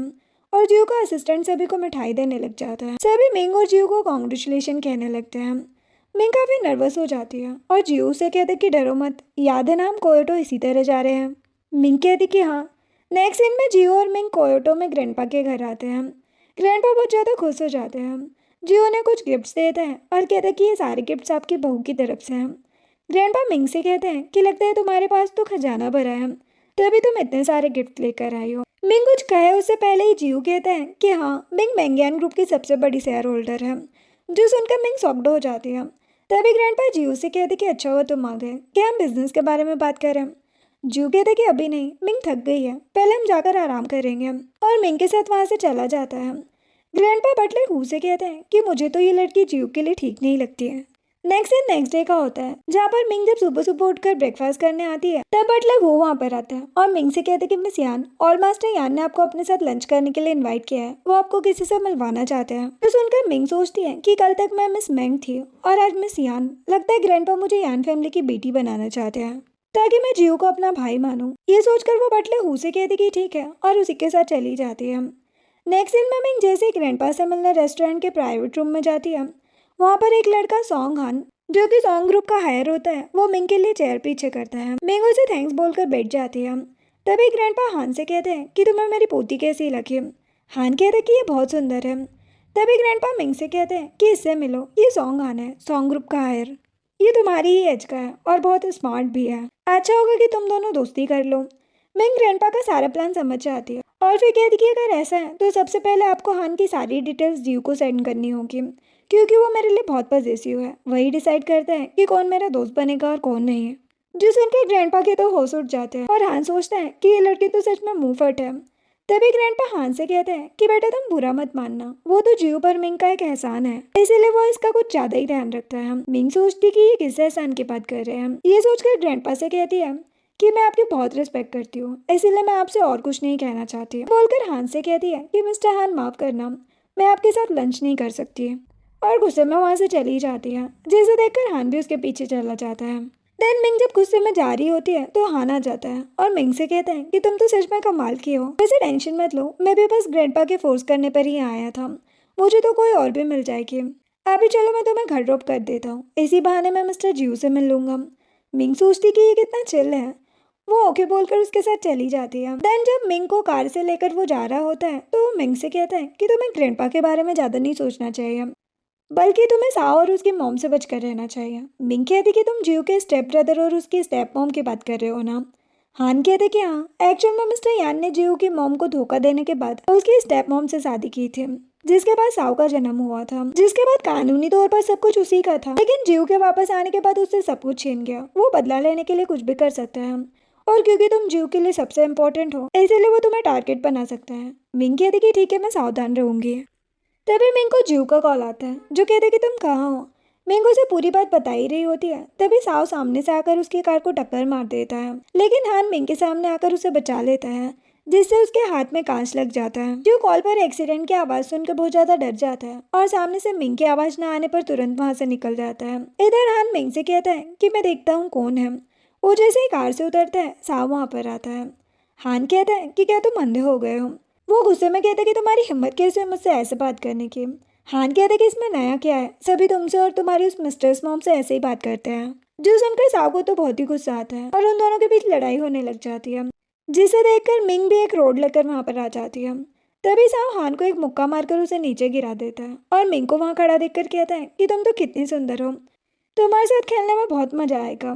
A: और जियो का असिस्टेंट सभी को मिठाई देने लग जाता है। सभी मिंग और जियो को कॉन्ग्रेचुलेशन कहने लगते हैं। मिंग काफी नर्वस हो जाती है और जियो से कहते कि डरो मत, याद है ना हम कोयोटो इसी तरह जा रहे हैं। मिंग कहती कि हाँ। नेक्स्ट सीन में जियो और मिंग कोयोटो में ग्रैंडपा के घर आते हैं। ग्रैंडपा बहुत ज़्यादा खुश हो जाते हैं। जियो ने कुछ गिफ्ट्स देते हैं और कहते हैं कि ये सारे गिफ्ट्स आपकी बहू की तरफ से हैं। ग्रैंडपा मिंग से कहते हैं कि लगता है तुम्हारे पास तो खजाना भरा है, तभी तुम इतने सारे गिफ्ट लेकर आई हो। मिंग कुछ कहे उससे पहले ही जियो कहते हैं कि हाँ, मिंग मेंगियान ग्रुप की सबसे बड़ी शेयर होल्डर है, जो सुनकर मिंग शॉक्ड हो जाती है। तभी ग्रैंडपा जियो से कहते कि अच्छा हुआ तुम आ गए, क्या हम बिजनेस के बारे में बात करें। जियो कहते कि अभी नहीं, मिंग थक गई है, पहले हम जाकर आराम करेंगे, और मिंग के साथ वहाँ से चला जाता है। ग्रैंडपा बटलर हु से कहते हैं कि मुझे तो ये लड़की जियो के लिए ठीक नहीं लगती है। नेक्स्ट डे का होता है, जहाँ पर मिंग जब सुबह सुबह उठकर ब्रेकफास्ट करने आती है तब बटलर वो वहाँ पर आता है और मिंग से कहते हैं कि मिस यान और मास्टर यान ने आपको अपने साथ लंच करने के लिए इनवाइट किया है, वो आपको किसी से मिलवाना चाहते हैं। तो सुनकर मिंग सोचती है कि कल तक मैं मिस मैंग थी और आज मिस यान, लगता है ग्रैंडपा मुझे यान फैमिली की बेटी बनाना चाहते हैं ताकि मैं जियो को अपना भाई मानूं। ये सोचकर वो बटलर हु से कहती कि ठीक है और उसी के साथ चली जाती है। नेक्स्ट दिन में मिंग जैसे ही ग्रैंडपा से मिलने रेस्टोरेंट के प्राइवेट रूम में जाती है, वहाँ पर एक लड़का सॉन्ग हान, जो कि सॉन्ग ग्रुप का हायर होता है, वो मिंग के लिए चेयर पीछे करता है। मिंग उसे थैंक्स बोलकर बैठ जाती है। तभी ग्रैंडपा हान से कहते हैं कि तुम्हें मेरी पोती कैसी लगी। हान कहते हैं कि ये बहुत सुंदर है। तभी ग्रैंडपा मिंग से कहते हैं कि इससे मिलो, ये सॉन्ग हान है, सॉन्ग ग्रुप का हायर, ये तुम्हारी ही एज का है और बहुत स्मार्ट भी है, अच्छा होगा कि तुम दोनों दोस्ती कर लो। मिंग ग्रैंडपा का सारा प्लान समझ जाती है और फिर कहती कि अगर ऐसा है तो सबसे पहले आपको हान की सारी डिटेल्स जियो को सेंड करनी होगी, क्योंकि वो मेरे लिए बहुत पॉजेसिव है, वही डिसाइड करता है कि कौन मेरा दोस्त बनेगा और कौन नहीं है। जो सुनकर ग्रैंडपा के तो होश उठ जाते हैं और हान सोचता है कि ये लड़की तो सच में मुंह फट है। तभी ग्रैंडपा हान से कहते हैं कि बेटा तुम बुरा मत मानना, वो तो जियो पर मिंग का एक एहसान है, इसीलिए वो इसका कुछ ज्यादा ही ध्यान रखता है। मिंग सोचती कि ये किस एहसान की बात कर रहे हैं। ये सोचकर ग्रैंडपा से कहती है कि मैं आपकी बहुत रिस्पेक्ट करती हूँ, इसीलिए मैं आपसे और कुछ नहीं कहना चाहती, बोलकर हान से कहती है कि मिस्टर हान माफ करना, मैं आपके साथ लंच नहीं कर सकती, और गुस्से में वहाँ से चली जाती है, जिसे देखकर हान भी उसके पीछे चला जाता है। देन मिंग जब गुस्से में जा रही होती है तो हान आ जाता है और मिंग से कहता है कि तुम तो सच में कमाल की हो, वैसे टेंशन मत लो, मैं भी बस ग्रैंडपा के फोर्स करने पर ही आया था, मुझे तो कोई और भी मिल जाएगी। अभी चलो मैं तुम्हें घर ड्रॉप कर देता हूँ, इसी बहाने मैं मिस्टर जियो से मिल लूंगा। मिंग सोचती कि ये कितना चिल है, वो ओके बोलकर उसके साथ चली जाती है। देन जब मिंग को कार से लेकर वो जा रहा होता है तो वो मिंग से कहता है कि तुम्हें ग्रैंडपा के बारे में ज़्यादा नहीं सोचना चाहिए, बल्कि तुम्हें साओ और उसकी मॉम से बचकर रहना चाहिए। मिंग कहती कि तुम जियो के स्टेप ब्रदर और उसकी स्टेप मॉम की बात कर रहे हो ना। हान कहते कि हाँ, एक्चुअल में मिस्टर यान ने जियो की मॉम को धोखा देने के बाद उसकी स्टेप मॉम से शादी की थी, जिसके बाद साओ का जन्म हुआ था, जिसके बाद कानूनी तौर पर सब कुछ उसी का था, लेकिन जियो के वापस आने के बाद उससे सब कुछ छीन गया। वो बदला लेने के लिए कुछ भी कर सकता है और क्योंकि तुम जियो के लिए सबसे इम्पोर्टेंट हो इसीलिए वो तुम्हें टारगेट बना सकता है। मिंग कहती कि ठीक है, मैं सावधान रहूंगी। तभी मिंग को जियो का कॉल आता है, जो कहते कि तुम कहाँ हो। मिंग उसे पूरी बात बता ही रही होती है, तभी साव सामने से आकर उसकी कार को टक्कर मार देता है, लेकिन हान मिंग के सामने आकर उसे बचा लेता है, जिससे उसके हाथ में कांच लग जाता है। जियो कॉल पर एक्सीडेंट की आवाज सुनकर बहुत ज्यादा डर जाता है और सामने से मिंग की आवाज न आने पर तुरंत वहां से निकल जाता है। इधर हान मिंग से कहता है कि मैं देखता हूँ कौन है। वो जैसे ही कार से उतरता है साव वहां पर आता है। हान कहता है कि क्या तुम अंधे हो गए हो। वो गुस्से में कहता है कि तुम्हारी हिम्मत कैसे है मुझसे ऐसे बात करने की। हान कहता है कि इसमें नया क्या है, सभी तुमसे और तुम्हारी उस मिस्टर्स मॉम से ऐसे ही बात करते हैं। जो सुनकर साव को तो बहुत ही गुस्सा आता है और उन दोनों के बीच लड़ाई होने लग जाती है। जिसे देखकर मिंग भी एक रोड लेकर वहां पर आ जाती है। तभी साव हान को एक मुक्का मारकर उसे नीचे गिरा देता है और मिंग को वहां खड़ा देखकर कहता है कि तुम तो कितनी सुंदर हो, तुम्हारे साथ खेलने में बहुत मजा आएगा।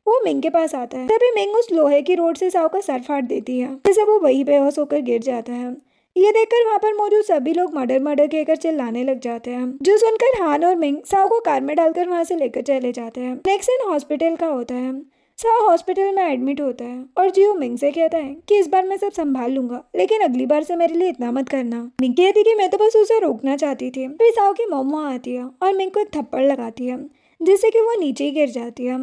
A: वो मिंग के पास आता है। तभी मिंग उस लोहे की रोड से साव का सर फाड़ देती है, जैसे वो वही बेहोश होकर गिर जाता है। ये देखकर वहां पर मौजूद सभी लोग मर्डर मर्डर कहकर चिल्लाने लग जाते हैं, जो सुनकर हान और मिंग साव को कार में डालकर वहां से लेकर चले जाते हैं। नेक्स्ट सीन हॉस्पिटल का होता है। साव हॉस्पिटल में एडमिट होता है और जियो मिंग से कहता है कि इस बार मैं सब संभाल लूंगा, लेकिन अगली बार से मेरे लिए इतना मत करना। मिंग कहती कि मैं तो बस उसे रोकना चाहती थी। फिर साव की मॉम वहां आती है और मिंग को एक थप्पड़ लगाती है, जिससे कि वो नीचे ही गिर जाती है।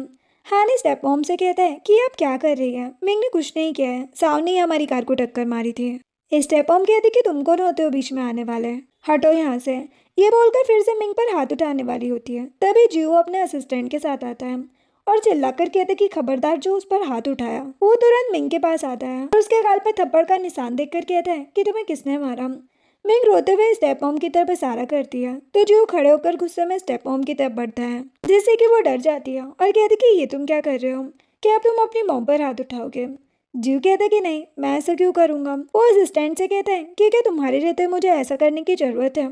A: हानी स्टेप मॉम से कहता है कि आप क्या कर रही है, मिंग ने कुछ नहीं किया है, साव ने ही हमारी कार को टक्कर मारी थी। स्टेप मॉम कहती कि तुम कौन होते हो बीच में आने वाले, हटो यहाँ से। ये बोलकर फिर से मिंग पर हाथ उठाने वाली होती है। तभी जियो अपने असिस्टेंट के साथ आता है और चिल्लाकर कहते कि खबरदार जो उस पर हाथ उठाया। वो तुरंत मिंग के पास आता है और उसके गाल पर थप्पड़ का निशान देखकर कहता है कि तुम्हें किसने मारा। मिंग रोते हुए स्टेप मॉम की तरफ इशारा करती है, तो जियो खड़े होकर गुस्से में स्टेप मॉम की तरफ बढ़ता है, जिससे कि वो डर जाती है और कहती कि ये तुम क्या कर रहे हो, क्या तुम अपनी मॉम पर हाथ उठाओगे। जियो कहता कि नहीं, मैं ऐसा क्यों करूंगा। वो असिस्टेंट से कहता है कि क्या तुम्हारे रहते मुझे ऐसा करने की जरूरत है।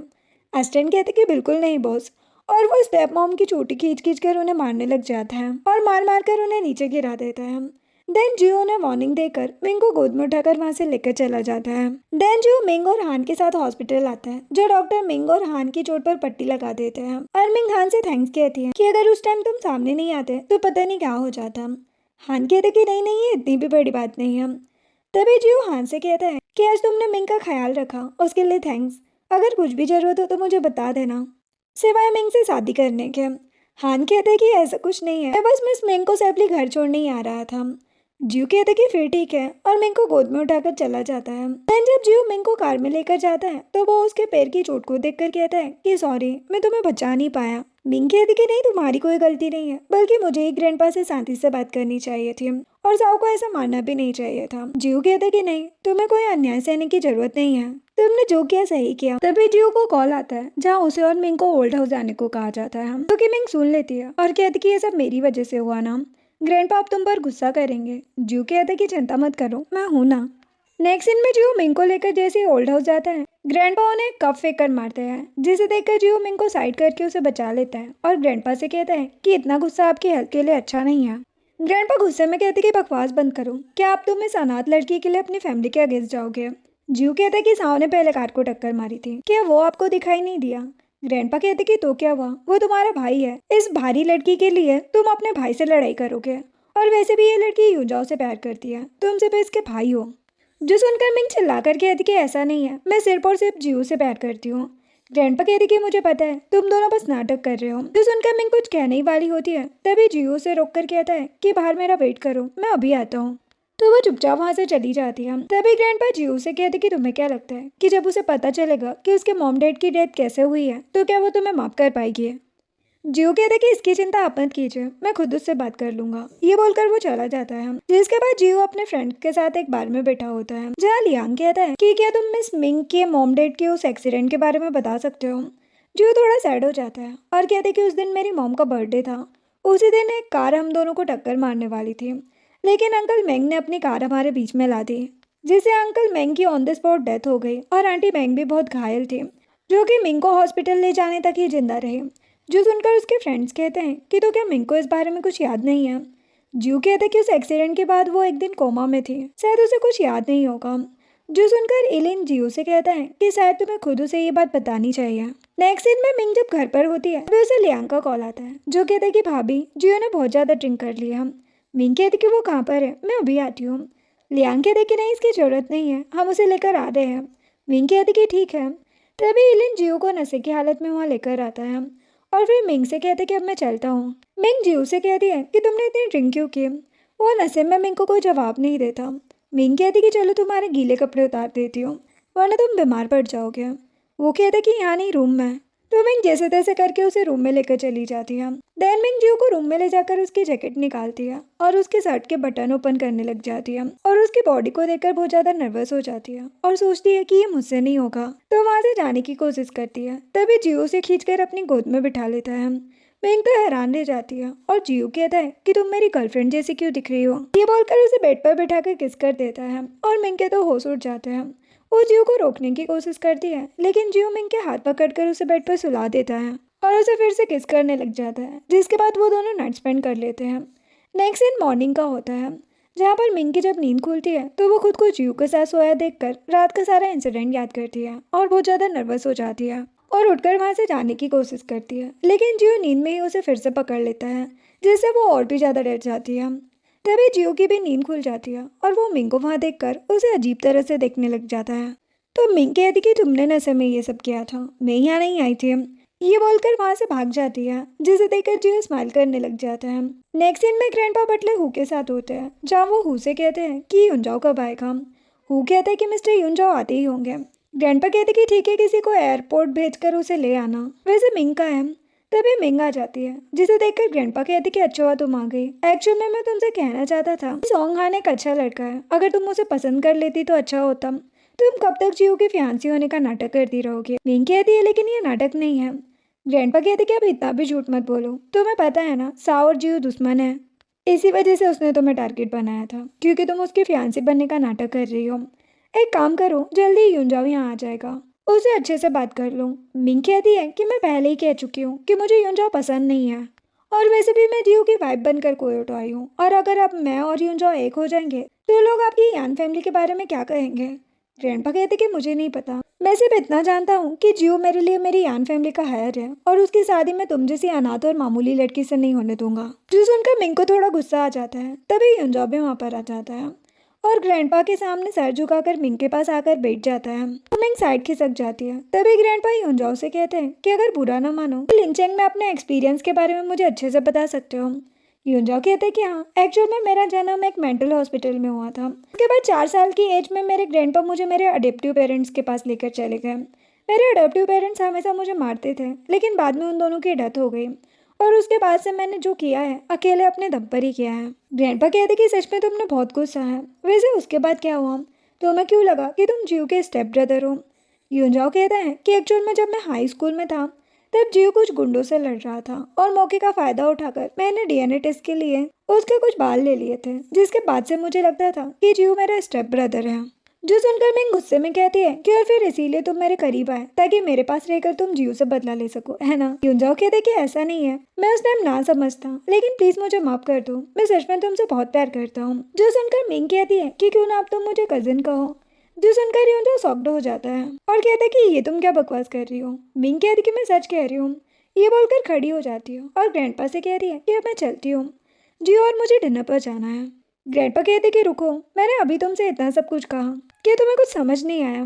A: असिस्टेंट कहते कि बिल्कुल नहीं बॉस, और वो स्टेप मॉम की चोटी खींच खींच कर उन्हें मारने लग जाता है और मार मार कर उन्हें नीचे गिरा देता है। देन जियो ने वार्निंग देकर मिंग को गोद में उठाकर वहां से लेकर चला जाता है। देन जियो मिंग और हान के साथ हॉस्पिटल आता है, जो डॉक्टर मिंग और हान की चोट पर पट्टी लगा देते हैं और मिंग हान से थैंक्स कहती है कि अगर उस टाइम तुम सामने नहीं आते तो पता नहीं क्या हो जाता। हान कहते कि नहीं नहीं, ये इतनी भी बड़ी बात नहीं है। तभी जियो हान से कहता है कि आज तुमने मिंग का ख्याल रखा, उसके लिए थैंक्स। अगर कुछ भी जरूरत हो तो मुझे बता देना, सिवाय मिंग से शादी करने के। हान कहते कि ऐसा कुछ नहीं है, मैं बस मिस मिंग को सेफली घर छोड़ने ही आ रहा था। जियो कहते कि फिर ठीक है और मिंग को गोद में उठाकर चला जाता है। देन जब जियो मिंग को कार में लेकर जाता है तो वो उसके पैर की चोट को देखकर कहता है कि सॉरी, मैं तुम्हें बचा नहीं पाया। मिंग कहती कि नहीं, तुम्हारी कोई गलती नहीं है, बल्कि मुझे ही ग्रैंडपा से शांति से बात करनी चाहिए थी और साव को ऐसा मानना भी नहीं चाहिए था। जियो कहते कि नहीं, तुम्हें कोई अन्याय सहने की जरूरत नहीं है, तुमने जो किया सही किया। तभी जियो को कॉल आता है जहाँ उसे और मिंग को ओल्ड हाउस जाने को कहा जाता है, क्योंकि मिंग सुन लेती है और कहती कि ये सब मेरी वजह से हुआ ना, ग्रैंडपा अब तुम पर गुस्सा करेंगे। जियो कहता कि चिंता मत करो, मैं हूं ना। नेक्स्ट सीन में जियो मिंग को लेकर जैसे ही ओल्ड हाउस जाता है, ग्रैंडपा उन्हें कप फेंक कर मारते हैं, जिसे देखकर जियो मिंग को साइड करके उसे बचा लेता है और ग्रैंडपा से कहता है कि इतना गुस्सा आपकी हेल्थ के लिए अच्छा नहीं है। ग्रैंडपा गुस्से में कहते कि बकवास बंद करो, क्या आप तुम इस अनाथ लड़की के लिए अपनी फैमिली के अगेंस्ट जाओगे। जियो कहता है कि साव ने पहले कार को टक्कर मारी थी, क्या वो आपको दिखाई नहीं दिया। ग्रैंडपा कहते कि तो क्या हुआ, वो तुम्हारा भाई है, इस भारी लड़की के लिए तुम अपने भाई से लड़ाई करोगे, और वैसे भी ये लड़की यूजाओ से प्यार करती है, तुम सिर्फ इसके भाई हो। जो सुनकर मिंग चिल्ला कर कहती कि ऐसा नहीं है, मैं सिर्फ और सिर्फ जियो से प्यार करती हूँ। ग्रैंडपा कहती कि मुझे पता है, तुम दोनों बस नाटक कर रहे हो। जो सुनकर मिंग कुछ कहने ही वाली होती है, तभी जियो से रोक कर कहता है कि बाहर मेरा वेट करो, मैं अभी आता हूँ। तो वो चुपचाप वहां से चली जाती है। तभी ग्रैंडपा जियो से कहते कि तुम्हें क्या लगता है कि जब उसे पता चलेगा कि उसके मॉम डैड की डेथ कैसे हुई है, तो क्या वो तुम्हें माफ कर पाएगी। जियो कहता है कि इसकी चिंता आप मत कीजिए, मैं खुद उससे बात कर लूंगा। ये बोलकर वो चला जाता है, जिसके बाद जियो अपने फ्रेंड के साथ एक बार में बैठा होता है, जहाँ लियांग कहता है कि क्या तुम मिस मिंग के मॉम डैड के उस एक्सीडेंट के बारे में बता सकते हो। जियो थोड़ा सैड हो जाता है और कहते कि उस दिन मेरी मॉम का बर्थडे था, उसी दिन एक कार हम दोनों को टक्कर मारने वाली थी, लेकिन अंकल मेंग ने अपनी कार हमारे बीच में ला दी, जिससे अंकल मेंग की ऑन द स्पॉट डेथ हो गई और आंटी मेंग भी बहुत घायल थी, जो कि मिंग को हॉस्पिटल ले जाने तक ही जिंदा रही। जो सुनकर उसके फ्रेंड्स कहते हैं कि तो क्या मिंग को इस बारे में कुछ याद नहीं है। जियो कहता है कि उस एक्सीडेंट के बाद वो एक दिन कोमा में थी, शायद उसे कुछ याद नहीं होगा। जो सुनकर एलिन जियो से कहता है कि शायद तुम्हें खुद उसे ये बात बतानी चाहिए। नेक्स्ट सीन में मिंग जब घर पर होती है तो उसे लियांग का कॉल आता है, जो कहता है कि भाभी जियो ने बहुत ज़्यादा ड्रिंक कर लिया। मिंग कहती कि वो कहाँ पर है, मैं अभी आती हूँ। लियांग कहते कि नहीं, इसकी ज़रूरत नहीं है, हम उसे लेकर आ रहे हैं। मिंग कहती कि ठीक है। तभी एलिन जियो को नशे की हालत में वहाँ लेकर आता है और फिर मिंग से कहते कि अब मैं चलता हूँ। मिंग जियो से कहती है कि तुमने इतनी ड्रिंक क्यों की। वो नशे में मिंग को कोई जवाब नहीं देता। मिंग कहती कि चलो तुम्हारे गीले कपड़े उतार देती हूँ, वरना तुम बीमार पड़ जाओगे। वो कहते कि यहाँ नहीं, रूम में। तो मिंग जैसे तैसे करके उसे रूम में लेकर चली जाती है। देन मिंग जियो को रूम में ले जाकर उसकी जैकेट निकालती है और उसके शर्ट के बटन ओपन करने लग जाती है और उसकी बॉडी को देखकर बहुत ज्यादा नर्वस हो जाती है और सोचती है कि ये मुझसे नहीं होगा, तो वहां से जाने की कोशिश करती है। तभी जियो से खींचकर अपनी गोद में बिठा लेता है। मिंग तो हैरान रह जाती है और जियो कहता है कि तुम मेरी गर्लफ्रेंड जैसी क्यों दिख रही हो। ये बोलकर उसे बेड पर बिठाकर किस कर देता है और मिंग के तो होश उड़ जाते हैं। वो जियो को रोकने की कोशिश करती है लेकिन जियो मिंग के हाथ पकड़कर उसे बेड पर सुला देता है और उसे फिर से किस करने लग जाता है, जिसके बाद वो दोनों नाइट स्पेंड कर लेते हैं। नेक्स्ट दिन मॉर्निंग का होता है जहाँ पर मिंग की जब नींद खुलती है तो वो खुद को जियो के साथ सोया देखकर रात का सारा इंसिडेंट याद करती है और बहुत ज़्यादा नर्वस हो जाती है और उठकर वहाँ से जाने की कोशिश करती है, लेकिन जियो नींद में ही उसे फिर से पकड़ लेता है जिससे वो और भी ज़्यादा डर जाती है। तभी जियो की भी नींद खुल जाती है और वो मिंग को वहाँ देखकर उसे अजीब तरह से देखने लग जाता है। तो मिंग कहती कि तुमने नशे में ये सब किया था, मैं यहाँ नहीं आई थी। ये बोलकर वहाँ से भाग जाती है जिसे देखकर जियो स्माइल करने लग जाता है। नेक्स्ट सीन में ग्रैंडपा बटलर हु के साथ होते हैं जहाँ वो हु से कहते हैं कि युनजाओ कब आएगा। हु कहते हैं कि मिस्टर युनजाओ आते ही होंगे। ग्रैंडपा कहते कि ठीक है, किसी को एयरपोर्ट भेजकर उसे ले आना, वैसे मिंग का है। तभी मिंग आ जाती है जिसे देखकर ग्रैंडपा कहते कि अच्छा हुआ तुम आ गई। एक्चुअल में मैं तुमसे कहना चाहता था सॉन्ग हान एक अच्छा लड़का है, अगर तुम उसे पसंद कर लेती तो अच्छा होता। तुम कब तक जियो की फियांसी होने का नाटक करती रहोगी। मिंग कहती है लेकिन ये नाटक नहीं है। ग्रैंडपा कहते कि अब इतना भी झूठ मत बोलो, तुम्हें पता है ना साओ और जियो दुश्मन है, इसी वजह से उसने तुम्हें टारगेट बनाया था क्योंकि तुम उसकी फियांसी बनने का नाटक कर रही हो। एक काम करो, जल्दी युनजाओ यहाँ आ जाएगा, उससे अच्छे से बात कर लो। मिंग कहती है कि मैं पहले ही कह चुकी हूँ कि मुझे युनजाओ पसंद नहीं है और वैसे भी मैं जियो की वाइफ बनकर कोयोटो आई हूँ, और अगर अब मैं और युनजाओ एक हो जाएंगे तो लोग आपकी यान फैमिली के बारे में क्या कहेंगे। ग्रैंडपा कहते कि मुझे नहीं पता, मैं सिर्फ इतना जानता हूँ कि जियो मेरे लिए मेरी यान फैमिली का हायर है और उसकी शादी मैं तुम जैसी अनाथ और मामूली लड़की से नहीं होने दूंगा। जो सुनकर मिंग को थोड़ा गुस्सा आ जाता है। तभी युनजाओ भी वहाँ पर आ जाता है और ग्रैंडपा के सामने सर झुकाकर मिंग के पास आकर बैठ जाता है। तो मिंग साइड खिसक जाती है। तभी ग्रैंडपा युनजाओ से कहते हैं कि अगर बुरा ना मानो तो लिंचेंग में अपने एक्सपीरियंस के बारे में मुझे अच्छे से बता सकते हो। युनजाओ कहते हैं कि हाँ, एक्चुअल में मेरा जन्म एक मेंटल हॉस्पिटल में हुआ था। उसके बाद 4 साल की एज में मेरे ग्रैंडपा मुझे मेरे अडॉप्टिव पेरेंट्स के पास लेकर चले गए। मेरे अडॉप्टिव पेरेंट्स हमेशा मुझे मारते थे लेकिन बाद में उन दोनों की डेथ हो गई और उसके बाद से मैंने जो किया है अकेले अपने दम पर ही किया है। ग्रैंडपा कहते कि सच में तुमने बहुत कुछ सहा है, वैसे उसके बाद क्या हुआ, तुम्हें क्यों लगा कि तुम जियो के स्टेप ब्रदर हो। युनजाओ कहता है कि एक्चुअल में जब मैं हाई स्कूल में था तब जियो कुछ गुंडों से लड़ रहा था और मौके का फायदा उठाकर मैंने डीएनए टेस्ट के लिए उसके कुछ बाल ले लिए थे, जिसके बाद से मुझे लगता था कि जियो मेरा स्टेप ब्रदर है। जो सुनकर मैं गुस्से में कहती है कि और फिर इसीलिए तुम मेरे करीब आए ताकि मेरे पास रहकर तुम जियो से बदला ले सको, है ना। युनजाओ कहते कि ऐसा नहीं है, मैं उस टाइम ना समझता, लेकिन प्लीज मुझे माफ कर दो, मैं सच में तुमसे बहुत प्यार करता हूँ। जो सुनकर मिंग कहती है कि क्यों ना अब तुम मुझे कजिन कहो। जो सुनकर युनजाओ शॉक्ड हो जाता है और कहता है कि ये तुम क्या बकवास कर रही हो। मिंग कहती कि मैं सच कह रही हूँ। ये बोलकर खड़ी हो जाती है और ग्रैंडपा से कह रही है कि अब मैं चलती हूँ, जियो और मुझे डिनर पर जाना है। ग्रैंडपा कहते कि रुको, मैंने अभी तुमसे इतना सब कुछ कहा कि तुम्हें कुछ समझ नहीं आया।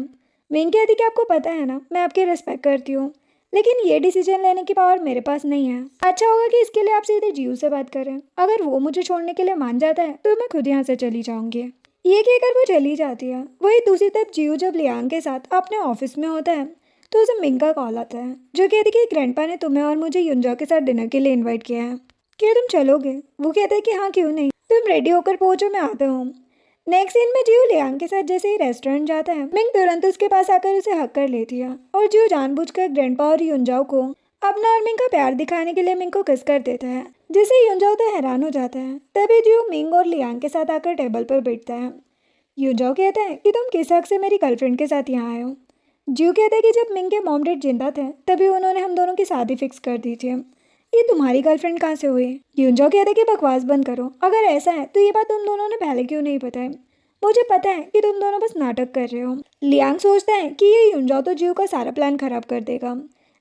A: मिंग कहती कि आपको पता है ना मैं आपकी रिस्पेक्ट करती हूँ, लेकिन ये डिसीजन लेने की पावर मेरे पास नहीं है। अच्छा होगा कि इसके लिए आप सीधे जियो से बात करें, अगर वो मुझे छोड़ने के लिए मान जाता है तो मैं खुद यहाँ से चली जाऊंगी। ये कहकर वो चली जाती है। वही दूसरी तरफ जियो जब लियांग के साथ अपने ऑफिस में होता है तो उसे मिंग का कॉल आता है जो कहती कि ग्रैंडपा ने तुम्हें और मुझे युनजाओ के साथ डिनर के लिए इन्वाइट किया है, क्या तुम चलोगे। वो कहता है कि हाँ क्यों नहीं, तुम रेडी होकर पहुंचो, मैं आता हूँ। नेक्स्ट सीन में जियो लियांग के साथ जैसे ही रेस्टोरेंट जाता है मिंग तुरंत उसके पास आकर उसे हक कर लेती है और जियो जानबूझकर ग्रैंडपा और युनजाओ को अपना और मिंग का प्यार दिखाने के लिए मिंग को किस कर देता है, जिससे युनजाओ तो हैरान हो जाता है। तभी जियो मिंग और लियांग के साथ आकर टेबल पर बैठता है। युनजाओ कहता है कि तुम किस हक से मेरी गर्लफ्रेंड के साथ यहाँ आए हो। जियो कहता है कि जब मिंग के मॉम डैड जिंदा थे तभी उन्होंने हम दोनों की शादी फिक्स कर दी थी, ये तुम्हारी गर्लफ्रेंड कहाँ से हुई। युनजाओ कहता है कि बकवास बंद करो, अगर ऐसा है तो ये बात तुम दोनों ने पहले क्यों नहीं बताई, मुझे पता है कि तुम दोनों बस नाटक कर रहे हो। लियांग सोचता है कि ये युनजाओ तो जियो का सारा प्लान खराब कर देगा,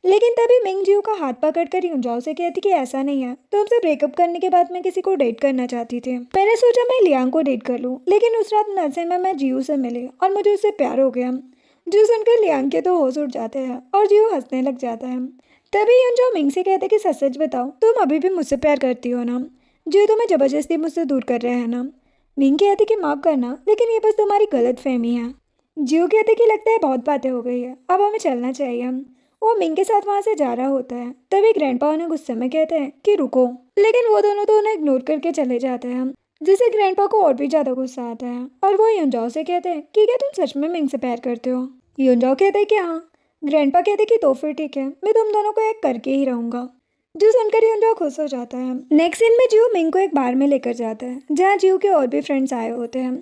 A: लेकिन तभी मिंग जियो का हाथ पकड़कर युनजाओ से कहती कि ऐसा नहीं है, तुमसे ब्रेकअप करने के बाद मैं किसी को डेट करना चाहती थी। मैंने सोचा मैं लियांग को डेट कर लूँ, लेकिन उस रात नशे में मैं जियो से मिली और मुझे उससे प्यार हो गया। जो सुनकर लियांग के तो होश उड़ जाते हैं और जियो हंसने लग जाता है। तभी युनजाओ मिंग से कहते कि सच सच बताओ, तुम अभी भी मुझसे प्यार करती हो ना। जियो तुम्हें जबरदस्ती मुझसे दूर कर रहे हैं ना। मिंग कहती कि माफ़ करना, लेकिन ये बस तुम्हारी गलत फहमी है। जियो कहते कि लगता है बहुत बातें हो गई है, अब हमें चलना चाहिए। वो मिंग के साथ वहाँ से जा रहा होता है। तभी ग्रैंडपा उन्हें गुस्से में कहते हैं कि रुको, लेकिन वो दोनों तो उन्हें इग्नोर करके चले जाते हैं, जिससे ग्रैंडपा को और भी ज़्यादा गुस्सा आता है और वो युनजाओ से कहते हैं कि क्या तुम सच में मिंग से प्यार करते हो। युनजाओ कहते हैं कि हाँ। ग्रैंडपा कहते कि तो फिर ठीक है, मैं तुम दोनों को एक करके ही रहूँगा। जो सुनकर यूनजो खुश हो जाता है। नेक्स्ट सीन में जियो मिंग को एक बार में लेकर जाता है जहाँ जियो के और भी फ्रेंड्स आए होते हैं।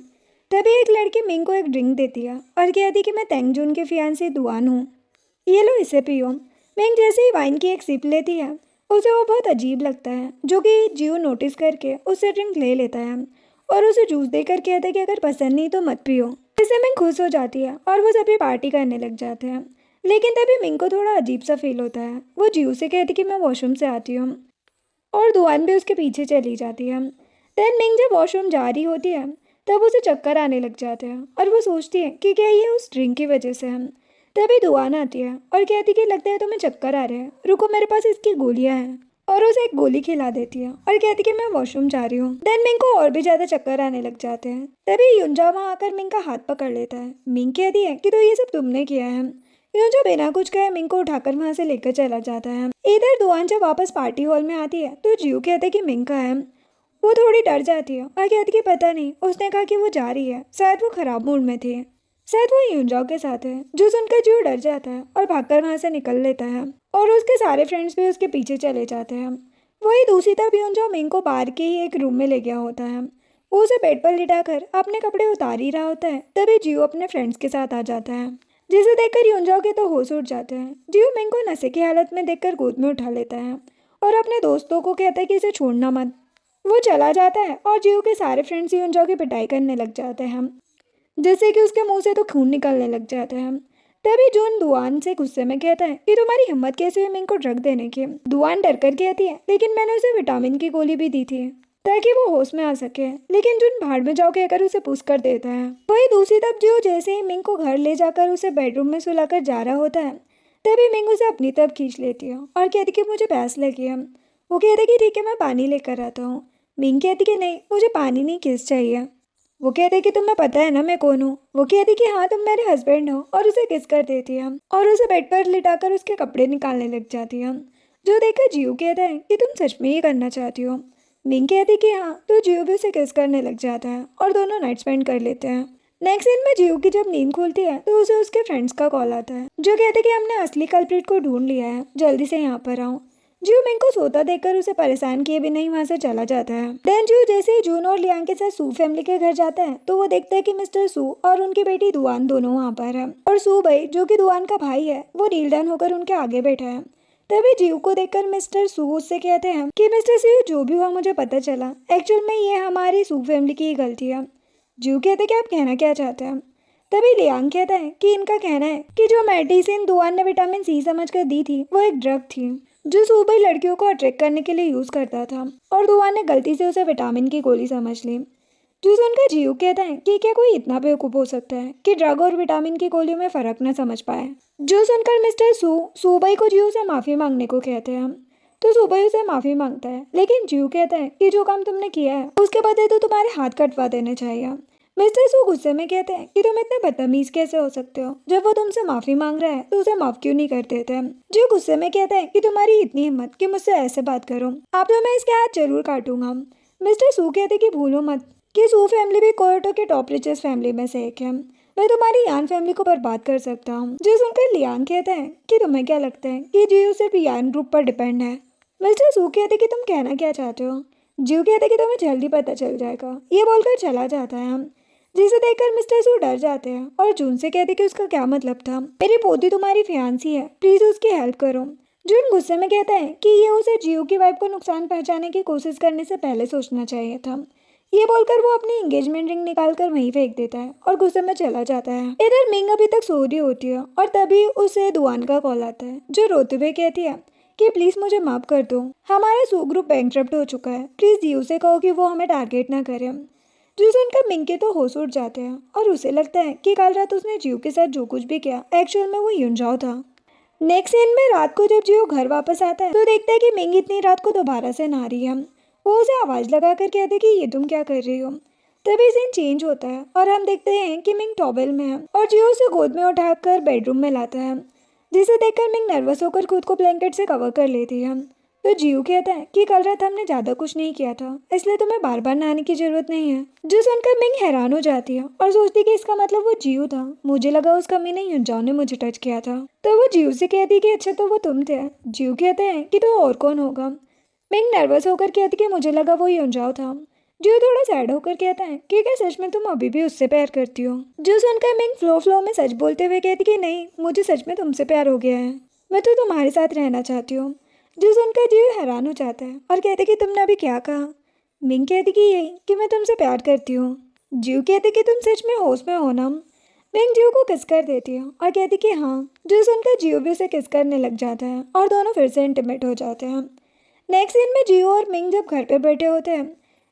A: तभी एक लड़की मिंग को एक ड्रिंक देती है और कहती कि मैं तेंगजून के फियांसे दुआन हूँ, ये लो इसे पियो। मिंग जैसे ही वाइन की एक सिप लेती है उसे वो बहुत अजीब लगता है, जो कि जियो नोटिस करके उससे ड्रिंक ले लेता है और उसे जूस देकर कहता है कि अगर पसंद नहीं तो मत पियो। इससे मिंग खुश हो जाती है और वो सभी पार्टी करने लग जाते हैं। लेकिन तभी मिंग को थोड़ा अजीब सा फील होता है। वो जियो से कहती कि मैं वॉशरूम से आती हूँ और दुआन भी उसके पीछे चली जाती है। देन मिंग जब वॉशरूम जा रही होती है तब उसे चक्कर आने लग जाते हैं और वो सोचती है कि क्या ये उस ड्रिंक की वजह से है। तभी दुआन आती है और कहती कि लगता है तुम्हें चक्कर आ रहे हैं, रुको मेरे पास इसकी गोलियां हैं, और उसे एक गोली खिला देती है और कहती कि मैं वॉशरूम जा रही हूँ। देन मिंग को और भी ज़्यादा चक्कर आने लग जाते हैं। तभी युंजा वहाँ आकर मिंग का हाथ पकड़ लेता है। मिंग कहती है कि तो ये सब तुमने किया है। युंजा बिना कुछ कहे मिंग को उठाकर वहाँ से लेकर चला जाता है। इधर दुआन जब वापस पार्टी हॉल में आती है तो जियो कहते हैं कि मिंग का है। वो थोड़ी डर जाती है और कहती कि पता नहीं, उसने कहा कि वो जा रही है, शायद वो खराब मूड में थी, शायद वो यूनजाओ के साथ है। जो सुनकर जियो डर जाता है और भागकर वहाँ से निकल लेता है और उसके सारे फ्रेंड्स भी उसके पीछे चले जाते हैं। वही दूसरी तरफ यूनजाओ मिंग को बाहर के ही एक रूम में ले गया होता है। वो उसे बेड पर लिटाकर अपने कपड़े उतार ही रहा होता है तभी जियो अपने फ्रेंड्स के साथ आ जाता है, जिसे देखकर यूनजाओ के तो होश उड़ जाते हैं। जियो मिंग को नशे की हालत में देखकर गोद में उठा लेता है और अपने दोस्तों को कहता है कि इसे छोड़ना मत। वो चला जाता है और जियो के सारे फ्रेंड्स यूनजाओ की पिटाई करने लग जाते हैं, जैसे कि उसके मुंह से तो खून निकलने लग जाता है। तभी जून दुआन से गुस्से में कहता है कि तुम्हारी हिम्मत कैसे हुई मिंग को ड्रग देने की। दुआन डर कर कहती है लेकिन मैंने उसे विटामिन की गोली भी दी थी ताकि वो होश में आ सके, लेकिन जून भाड़ में जाओ कहकर उसे पुश कर देता है। वही दूसरी तरफ जियो जैसे ही मिंग को घर ले जाकर उसे बेडरूम में सुलाकर जा रहा होता है तभी मिंग उसे अपनी तरफ खींच लेती है और कहती कि मुझे प्यास लगी है। वो कहते कि ठीक है मैं पानी लेकर आता हूँ। मिंग कहती कि नहीं, मुझे पानी नहीं किस चाहिए। वो कहते कि तुम्हें पता है ना मैं कौन हूँ। वो कहती कि हाँ तुम मेरे हस्बैंड हो और उसे किस कर देती है और उसे बेड पर लिटाकर उसके कपड़े निकालने लग जाती है। जो देखकर जियो कहता है कि तुम सच में ये करना चाहती हो। मिंग कहती कि हाँ, तो जियो भी उसे किस करने लग जाता है और दोनों नाइट स्पेंड कर लेते हैं। नेक्स्ट सीन में जियो की जब नींद खुलती है तो उसे उसके फ्रेंड्स का कॉल आता है जो कहते कि हमने असली कल्प्रिट को ढूंढ लिया है, जल्दी से यहाँ पर आओ। जियो मिंग को सोता देखकर उसे परेशान किए बिना ही वहां से चला जाता है। देन जियो जैसे ही जून और लियांग के साथ सू फैमिली के घर जाता है तो वो देखता है कि मिस्टर सू और उनकी बेटी दुआन दोनों वहाँ पर है और सू भाई जो कि दुआन का भाई है वो नील डाउन होकर उनके आगे बैठा है। तभी जियो को देखकर मिस्टर सू उससे कहते हैं कि मिस्टर सू जो भी हुआ मुझे पता चला, एक्चुअल में ये हमारी सू फैमिली की ही गलती है। जियो कहते कि आप कहना क्या चाहते हैं। तभी लियांग कहता है कि इनका कहना है कि जो मेडिसिन दुआन ने विटामिन सी समझकर दी थी वो एक ड्रग थी जो सूबई लड़कियों को अट्रैक्ट करने के लिए यूज करता था और दुआन ने गलती से उसे विटामिन की गोली समझ ली। जो सुनकर जियो कहता है कि क्या कोई इतना बेवकूफ हो सकता है कि ड्रग और विटामिन की गोलियों में फर्क न समझ पाए। जो सुनकर मिस्टर सूबई को जियो से माफी मांगने को कहते हैं तो सूबई उसे माफी मांगता है, लेकिन जियो कहता है कि जो काम तुमने किया है उसके बदले तो तुम्हारे हाथ कटवा देने चाहिए। मिस्टर सू गुस्से में कहते हैं कि तुम इतने बदतमीज कैसे हो सकते हो, जब वो तुमसे माफी मांग रहा है तो उसे माफ क्यों नहीं कर देते। जो गुस्से में कहता है कि तुम्हारी इतनी हिम्मत कि मुझसे ऐसे बात करो, अब तो मैं इसके हाथ जरूर काटूंगा। मिस्टर सू कहते कि भूलो मत कि सू फैमिली भी कोयोटो के टॉप रिचेस्ट फैमिली में से एक है, मैं तुम्हारी यान फैमिली को बर्बाद कर सकता हूँ। जो सुनकर लियांग कहता है कि तुम्हें क्या लगता है कि जियो सिर्फ यान ग्रुप पर डिपेंड है। मिस्टर सू कहते कि तुम कहना क्या चाहते हो। जियो कहते कि तुम्हें जल्दी पता चल जाएगा, ये बोलकर चला जाता है, जिसे देखकर मिस्टर सू डर जाते हैं और जून से कहते कि उसका क्या मतलब था। मेरी पोती तुम्हारी फियांसी है, प्लीज उसकी हेल्प करो। जून गुस्से में कहता है कि ये उसे जियो की वाइफ को नुकसान पहुंचाने की कोशिश करने से पहले सोचना चाहिए था। ये बोलकर वो अपनी एंगेजमेंट रिंग निकालकर वहीं फेंक देता है और गुस्से में चला जाता है। इधर मिंग अभी तक सो रही होती है और तभी उसे दुआन का कॉल आता है जो रोते हुए कहती है कि प्लीज मुझे माफ कर दो, हमारा सू ग्रुप बैंकरप्ट हो चुका है, प्लीज जियो से कहो कि वो हमें टारगेट ना करे। जो सुनकर मिंग के तो होश उड़ जाते हैं और उसे लगता है कि कल रात उसने जियो के साथ जो कुछ भी किया एक्चुअल में वो युनजाओ था। नेक्स्ट सीन में रात को जब जियो घर वापस आता है तो देखता है कि मिंग इतनी रात को दोबारा से नहा रही है। वो उसे आवाज लगाकर कहते कि ये तुम क्या कर रही हो। तभी सीन चेंज होता है और हम देखते हैं कि मिंग टॉवेल में है और जियो उसे गोद में उठाकर बेडरूम में लाता है, जिसे देखकर मिंग नर्वस होकर खुद को ब्लैंकेट से कवर कर लेती है। तो जीव कहता है कि कल रात हमने ज़्यादा कुछ नहीं किया था, इसलिए तुम्हें बार बार नहाने की जरूरत नहीं है। जो सुनकर मिंग हैरान हो जाती है और सोचती कि इसका मतलब वो जीव था। मुझे लगा उस कमीने युनजाओ ने मुझे टच किया था। तो वो जीव से कहती कि अच्छा तो वो तुम थे। जीव कहते हैं कि तो और कौन होगा। मिंग नर्वस होकर कहती कि मुझे लगा वो युनजाओ था। जीव थोड़ा सैड होकर कहता है कि क्या सच में तुम अभी भी उससे प्यार करती हो। जो सुनकर मिंग फ्लो फ्लो में सच बोलते हुए कहती कि नहीं, मुझे सच में तुमसे प्यार हो गया है, मैं तो तुम्हारे साथ रहना चाहती हूँ। जो सुनकर जीव हैरान हो जाता है और कहते कि तुमने अभी क्या कहा। मिंग कहती कि यही कि मैं तुमसे प्यार करती हूँ। जीव कहते कि तुम सच में होश में हो ना। मिंग जीव को किस कर देती है और कहती कि हाँ। जो सुनकर जीव भी उसे किस करने लग जाता है और दोनों फिर से इंटीमेट हो जाते हैं। नेक्स्ट सीन में जीव और मिंग जब घर पे बैठे होते हैं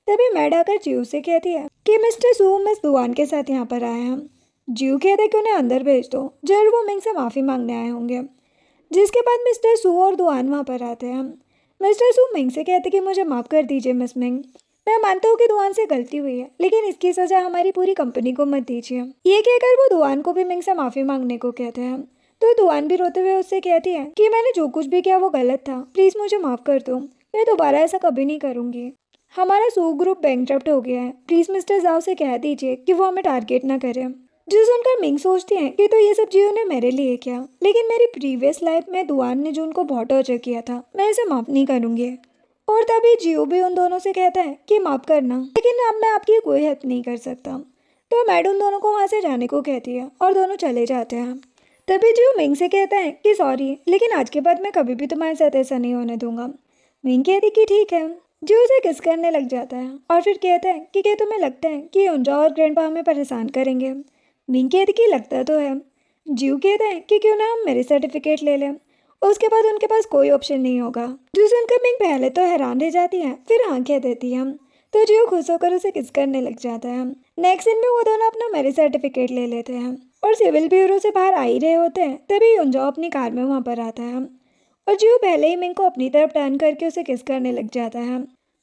A: तभी मैड आकर जीव से कहती है कि मिस्टर सू मिस दुआन के साथ यहाँ पर आए हैं। जीव कहते हैं कि उन्हें अंदर भेज दो, जरूर वो मिंग से माफ़ी मांगने आए होंगे। जिसके बाद मिस्टर सू और दुआन वहाँ पर आते हैं। मिस्टर सू मिंग से कहते कि मुझे माफ़ कर दीजिए मिस मिंग, मैं मानता हूँ कि दुआन से गलती हुई है, लेकिन इसकी सज़ा हमारी पूरी कंपनी को मत दीजिए। ये कहकर वो दुआन को भी मिंग से माफ़ी मांगने को कहते हैं। तो दुआन भी रोते हुए उससे कहती है कि मैंने जो कुछ भी किया वो गलत था, प्लीज़ मुझे माफ़ कर दो, मैं दोबारा ऐसा कभी नहीं करूँगी। हमारा सू ग्रुप बैंकक्रप्ट हो गया है, प्लीज़ मिस्टर जाओ से कह दीजिए कि वो हमें टारगेट ना करें। जो सुनकर मिंग सोचती हैं कि तो ये सब जीव ने मेरे लिए किया, लेकिन मेरी प्रीवियस लाइफ में दुआन ने जो उनको बहुत टॉर्चर किया था, मैं इसे माफ़ नहीं करूँगी। और तभी जीव भी उन दोनों से कहता है कि माफ़ करना, लेकिन अब मैं आपकी कोई हेल्प नहीं कर सकता। तो मैड उन दोनों को वहाँ से जाने को कहती है और दोनों चले जाते हैं। तभी जीव मिंग से कहता है कि सॉरी, लेकिन आज के बाद मैं कभी भी तुम्हारे साथ ऐसा नहीं होने दूंगा। मिंग कहती कि ठीक है। जीव उसे किस करने लग जाता है और फिर कहता है कि क्या तुम्हें लगता है कि युनजाओ और ग्रैंडपा हमें परेशान करेंगे। मिंग कहती कि लगता तो है। जीव कहता है कि क्यों ना हम मेरे सर्टिफिकेट ले लें, उसके बाद उनके पास कोई ऑप्शन नहीं होगा। जो सुनकर मिंग पहले तो हैरान रह जाती है, फिर हाँ कह देती है। तो जीव खुश होकर उसे किस करने लग जाता है। नेक्स्ट सीन में वो दोनों अपना मैरिज सर्टिफिकेट ले लेते हैं और सिविल ब्यूरो से बाहर आ ही रहे होते हैं तभी युनजाओ अपनी कार में वहाँ पर आता है और जीव पहले ही मिंग को अपनी तरफ टर्न करके उसे किस करने लग जाता है।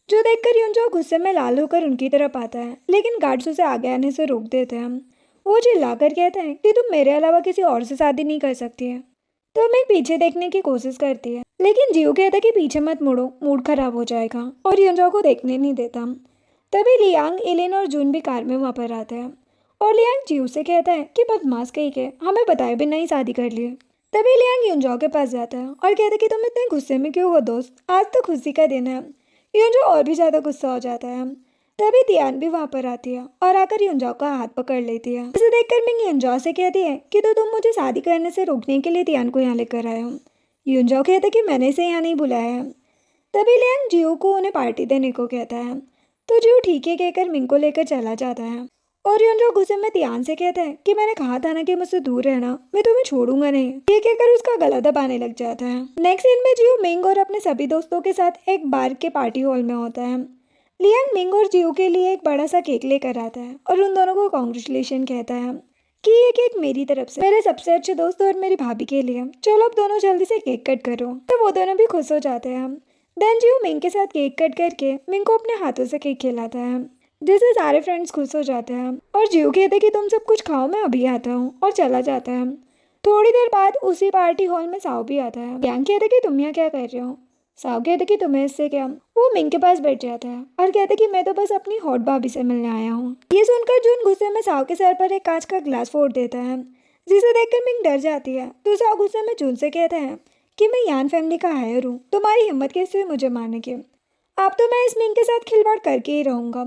A: जो देखकर युनजाओ गुस्से में लाल होकर उनकी तरफ आता है, लेकिन गार्ड्स उसे आगे आने से रोक देते हैं। वो चिल्लाकर कहता है कि तुम मेरे अलावा किसी और से शादी नहीं कर सकती है। तो मैं पीछे देखने की कोशिश करती है, लेकिन जीव कहता है कि पीछे मत मुड़ो, मूड खराब हो जाएगा, और युनजाओ को देखने नहीं देता। तभी लियांग, इलिन और जून भी कार में वहाँ पर आते हैं और लियांग जीव से कहता है कि बदमाश कहीं के हमें बताए बिना ही शादी कर लिए। तभी लियांग युनजाओ के पास जाता है और कहता है कि तुम इतने गुस्से में क्यों हो दोस्त, आज तो खुशी का दिन है। युनजाओ और भी ज़्यादा गुस्सा हो जाता है। तभी तियान भी वहाँ पर आती है और आकर युनजाओ का हाथ पकड़ लेती है। इसे देखकर मिंग युनजाओ से कहती है कि तो तुम मुझे शादी करने से रोकने के लिए तियान को यहाँ लेकर आए हो। युनजाओ कहता है कि मैंने इसे यहाँ नहीं बुलाया है। तभी लियांग जियो को उन्हें पार्टी देने को कहता है। तो जियो ठीक है कहकर मिंग को लेकर चला जाता है और युनजाओ गुस्से में तियान से कहता है कि मैंने कहा था ना कि मुझसे दूर रहना, मैं तुम्हें छोड़ूंगा नहीं। ये कहकर उसका गला दबाने लग जाता है। नेक्स्ट सीन में जियो मिंग और अपने सभी दोस्तों के साथ एक बार के पार्टी हॉल में होता है। लियांग मिंग और जियो के लिए एक बड़ा सा केक लेकर आता है और उन दोनों को कॉन्ग्रेचुलेशन कहता है कि ये केक मेरी तरफ से मेरे सबसे अच्छे दोस्त और मेरी भाभी के लिए, चलो अब दोनों जल्दी से केक कट करो। तो वो दोनों भी खुश हो जाते हैं। देन जियो मिंग के साथ केक कट करके मिंग को अपने हाथों से केक खिलाता है, जिससे सारे फ्रेंड्स खुश हो जाते हैं और जियो कहते कि तुम सब कुछ खाओ, मैं अभी आता हूँ, और चला जाता है। थोड़ी देर बाद उसी पार्टी हॉल में साओ भी आता है। लियांग कहते कि तुम यहाँ क्या कर रहे हो। साओ कहते कि तुम्हें इससे क्या। वो मिंग के पास बैठ जाता है और कहते कि मैं तो बस अपनी हॉट भाभी से मिलने आया हूँ। ये सुनकर जून गुस्से में साओ के सर पर एक कांच का ग्लास फोड़ देता है, जिसे देखकर मिंग डर जाती है। तो साओ गुस्से में जून से कहता है कि मैं यान फैमिली का हायर हूँ, तुम्हारी हिम्मत कैसे हुई मुझे मारने की। अब तो मैं इस मिंग के साथ खिलवाड़ करके ही रहूँगा।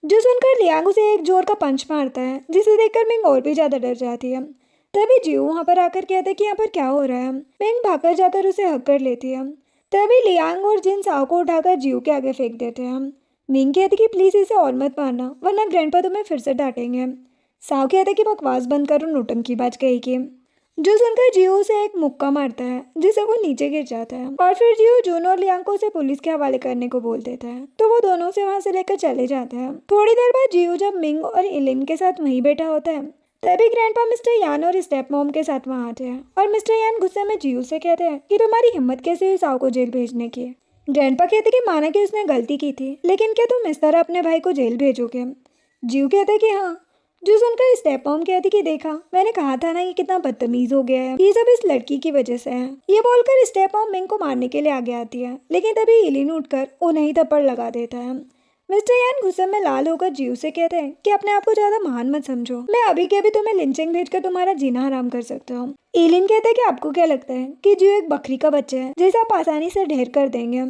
A: जो सुनकर लियांग उसे एक जोर का पंच मारता है, जिसे देखकर मिंग और भी ज़्यादा डर जाती है। तभी जियो वहाँ पर आकर कहता है कि यहाँ पर क्या हो रहा है। मिंग भागकर जाकर उसे हक कर लेती है। तभी लियांग और जिन साओ को उठाकर जियो के आगे फेंक देते हैं। मिंग कहती कि प्लीज़ इसे और मत मारना, वरना ग्रैंडपा तुम्हें फिर से डांटेंगे। साओ कहते कि बकवास बंद करो, नौटंकीबाज कहीं की। जो सुनकर जियो उसे एक मुक्का मारता है, जिससे वो नीचे गिर जाता है और फिर जियो जून और लियांग को उसे पुलिस के हवाले करने को बोल देता है। तो वो दोनों से वहाँ से लेकर चले जाते हैं। थोड़ी देर बाद जियो जब मिंग और इलिन के साथ वहीं बैठा होता है, तभी ग्रैंडपा मिस्टर यान और स्टेप मॉम के साथ वहाँ आते हैं और मिस्टर यान गुस्से में जियो से कहते हैं कि तुम्हारी हिम्मत कैसे हुई साओ को जेल भेजने की। ग्रैंडपा कहते कि माना कि उसने गलती की थी, लेकिन क्या तुम इस तरह अपने भाई को जेल भेजोगे। जियो कहते कि हाँ, जो सुनकर स्टेप मॉम कहती कि देखा, मैंने कहा था ना ये कितना बदतमीज हो गया है, ये सब इस लड़की की वजह से है। ये बोलकर स्टेप मॉम मिंग को मारने के लिए आगे आती है, लेकिन तभी एलिन उठकर उन्हें ही थप्पड़ लगा देता है। मिस्टर यान गुस्से में लाल होकर जीव से कहते हैं कि अपने आप को ज्यादा महान मत समझो, मैं अभी के अभी तुम्हें लिंचिंग भेजकर तुम्हारा जीना हराम कर सकता हूँ। एलिन कहते हैं कि आपको क्या लगता है कि जीव एक बकरी का बच्चा है जिसे आप आसानी से ढेर कर देंगे।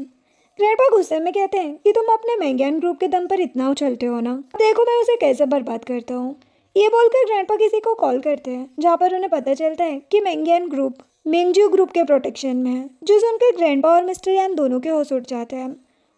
A: ग्रैंडपा गुस्से में कहते हैं कि तुम अपने मैंगियन ग्रुप के दम पर इतना उछलते हो ना, देखो मैं उसे कैसे बर्बाद करता हूँ। ये बोलकर ग्रैंडपा किसी को कॉल करते हैं, जहाँ पर उन्हें पता चलता है कि मैंगियन ग्रुप मिंगजू ग्रुप के प्रोटेक्शन में है। जो सुनकर ग्रैंडपा और मिस्टर यान दोनों के होश उठ जाते हैं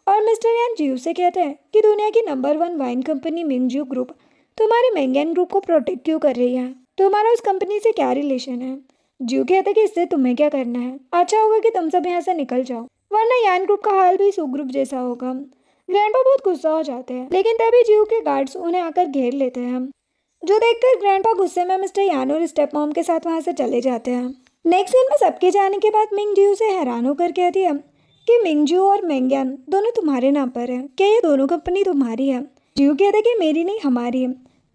A: और मिस्टर यान जीव से कहते हैं कि दुनिया की नंबर 1 वाइन कंपनी मिंगजू ग्रुप तुम्हारे मैंगियन ग्रुप को प्रोटेक्ट क्यों कर रही है, तुम्हारा उस कंपनी से क्या रिलेशन है। जीव कहते हैं कि इससे तुम्हें क्या करना है, अच्छा होगा कि तुम सब यहाँ से निकल जाओ, वरना यान ग्रुप का हाल भी सू ग्रुप जैसा होगा। ग्रैंडपा बहुत गुस्सा हो जाते हैं, लेकिन तभी जीव के गार्ड्स उन्हें आकर घेर लेते हैं, जो देखकर ग्रैंडपा गुस्से में मिस्टर यान और स्टेप मॉम के साथ वहां से चले जाते हैं। नेक्स्ट सीन में सबके जाने के बाद मिंग जीव से हैरान होकर कहती है कि मिंगजू और मेंग्यान दोनों तुम्हारे नाम पर है, क्या ये दोनों कंपनी तुम्हारी है। जीव कहता है कि मेरी नहीं हमारी है।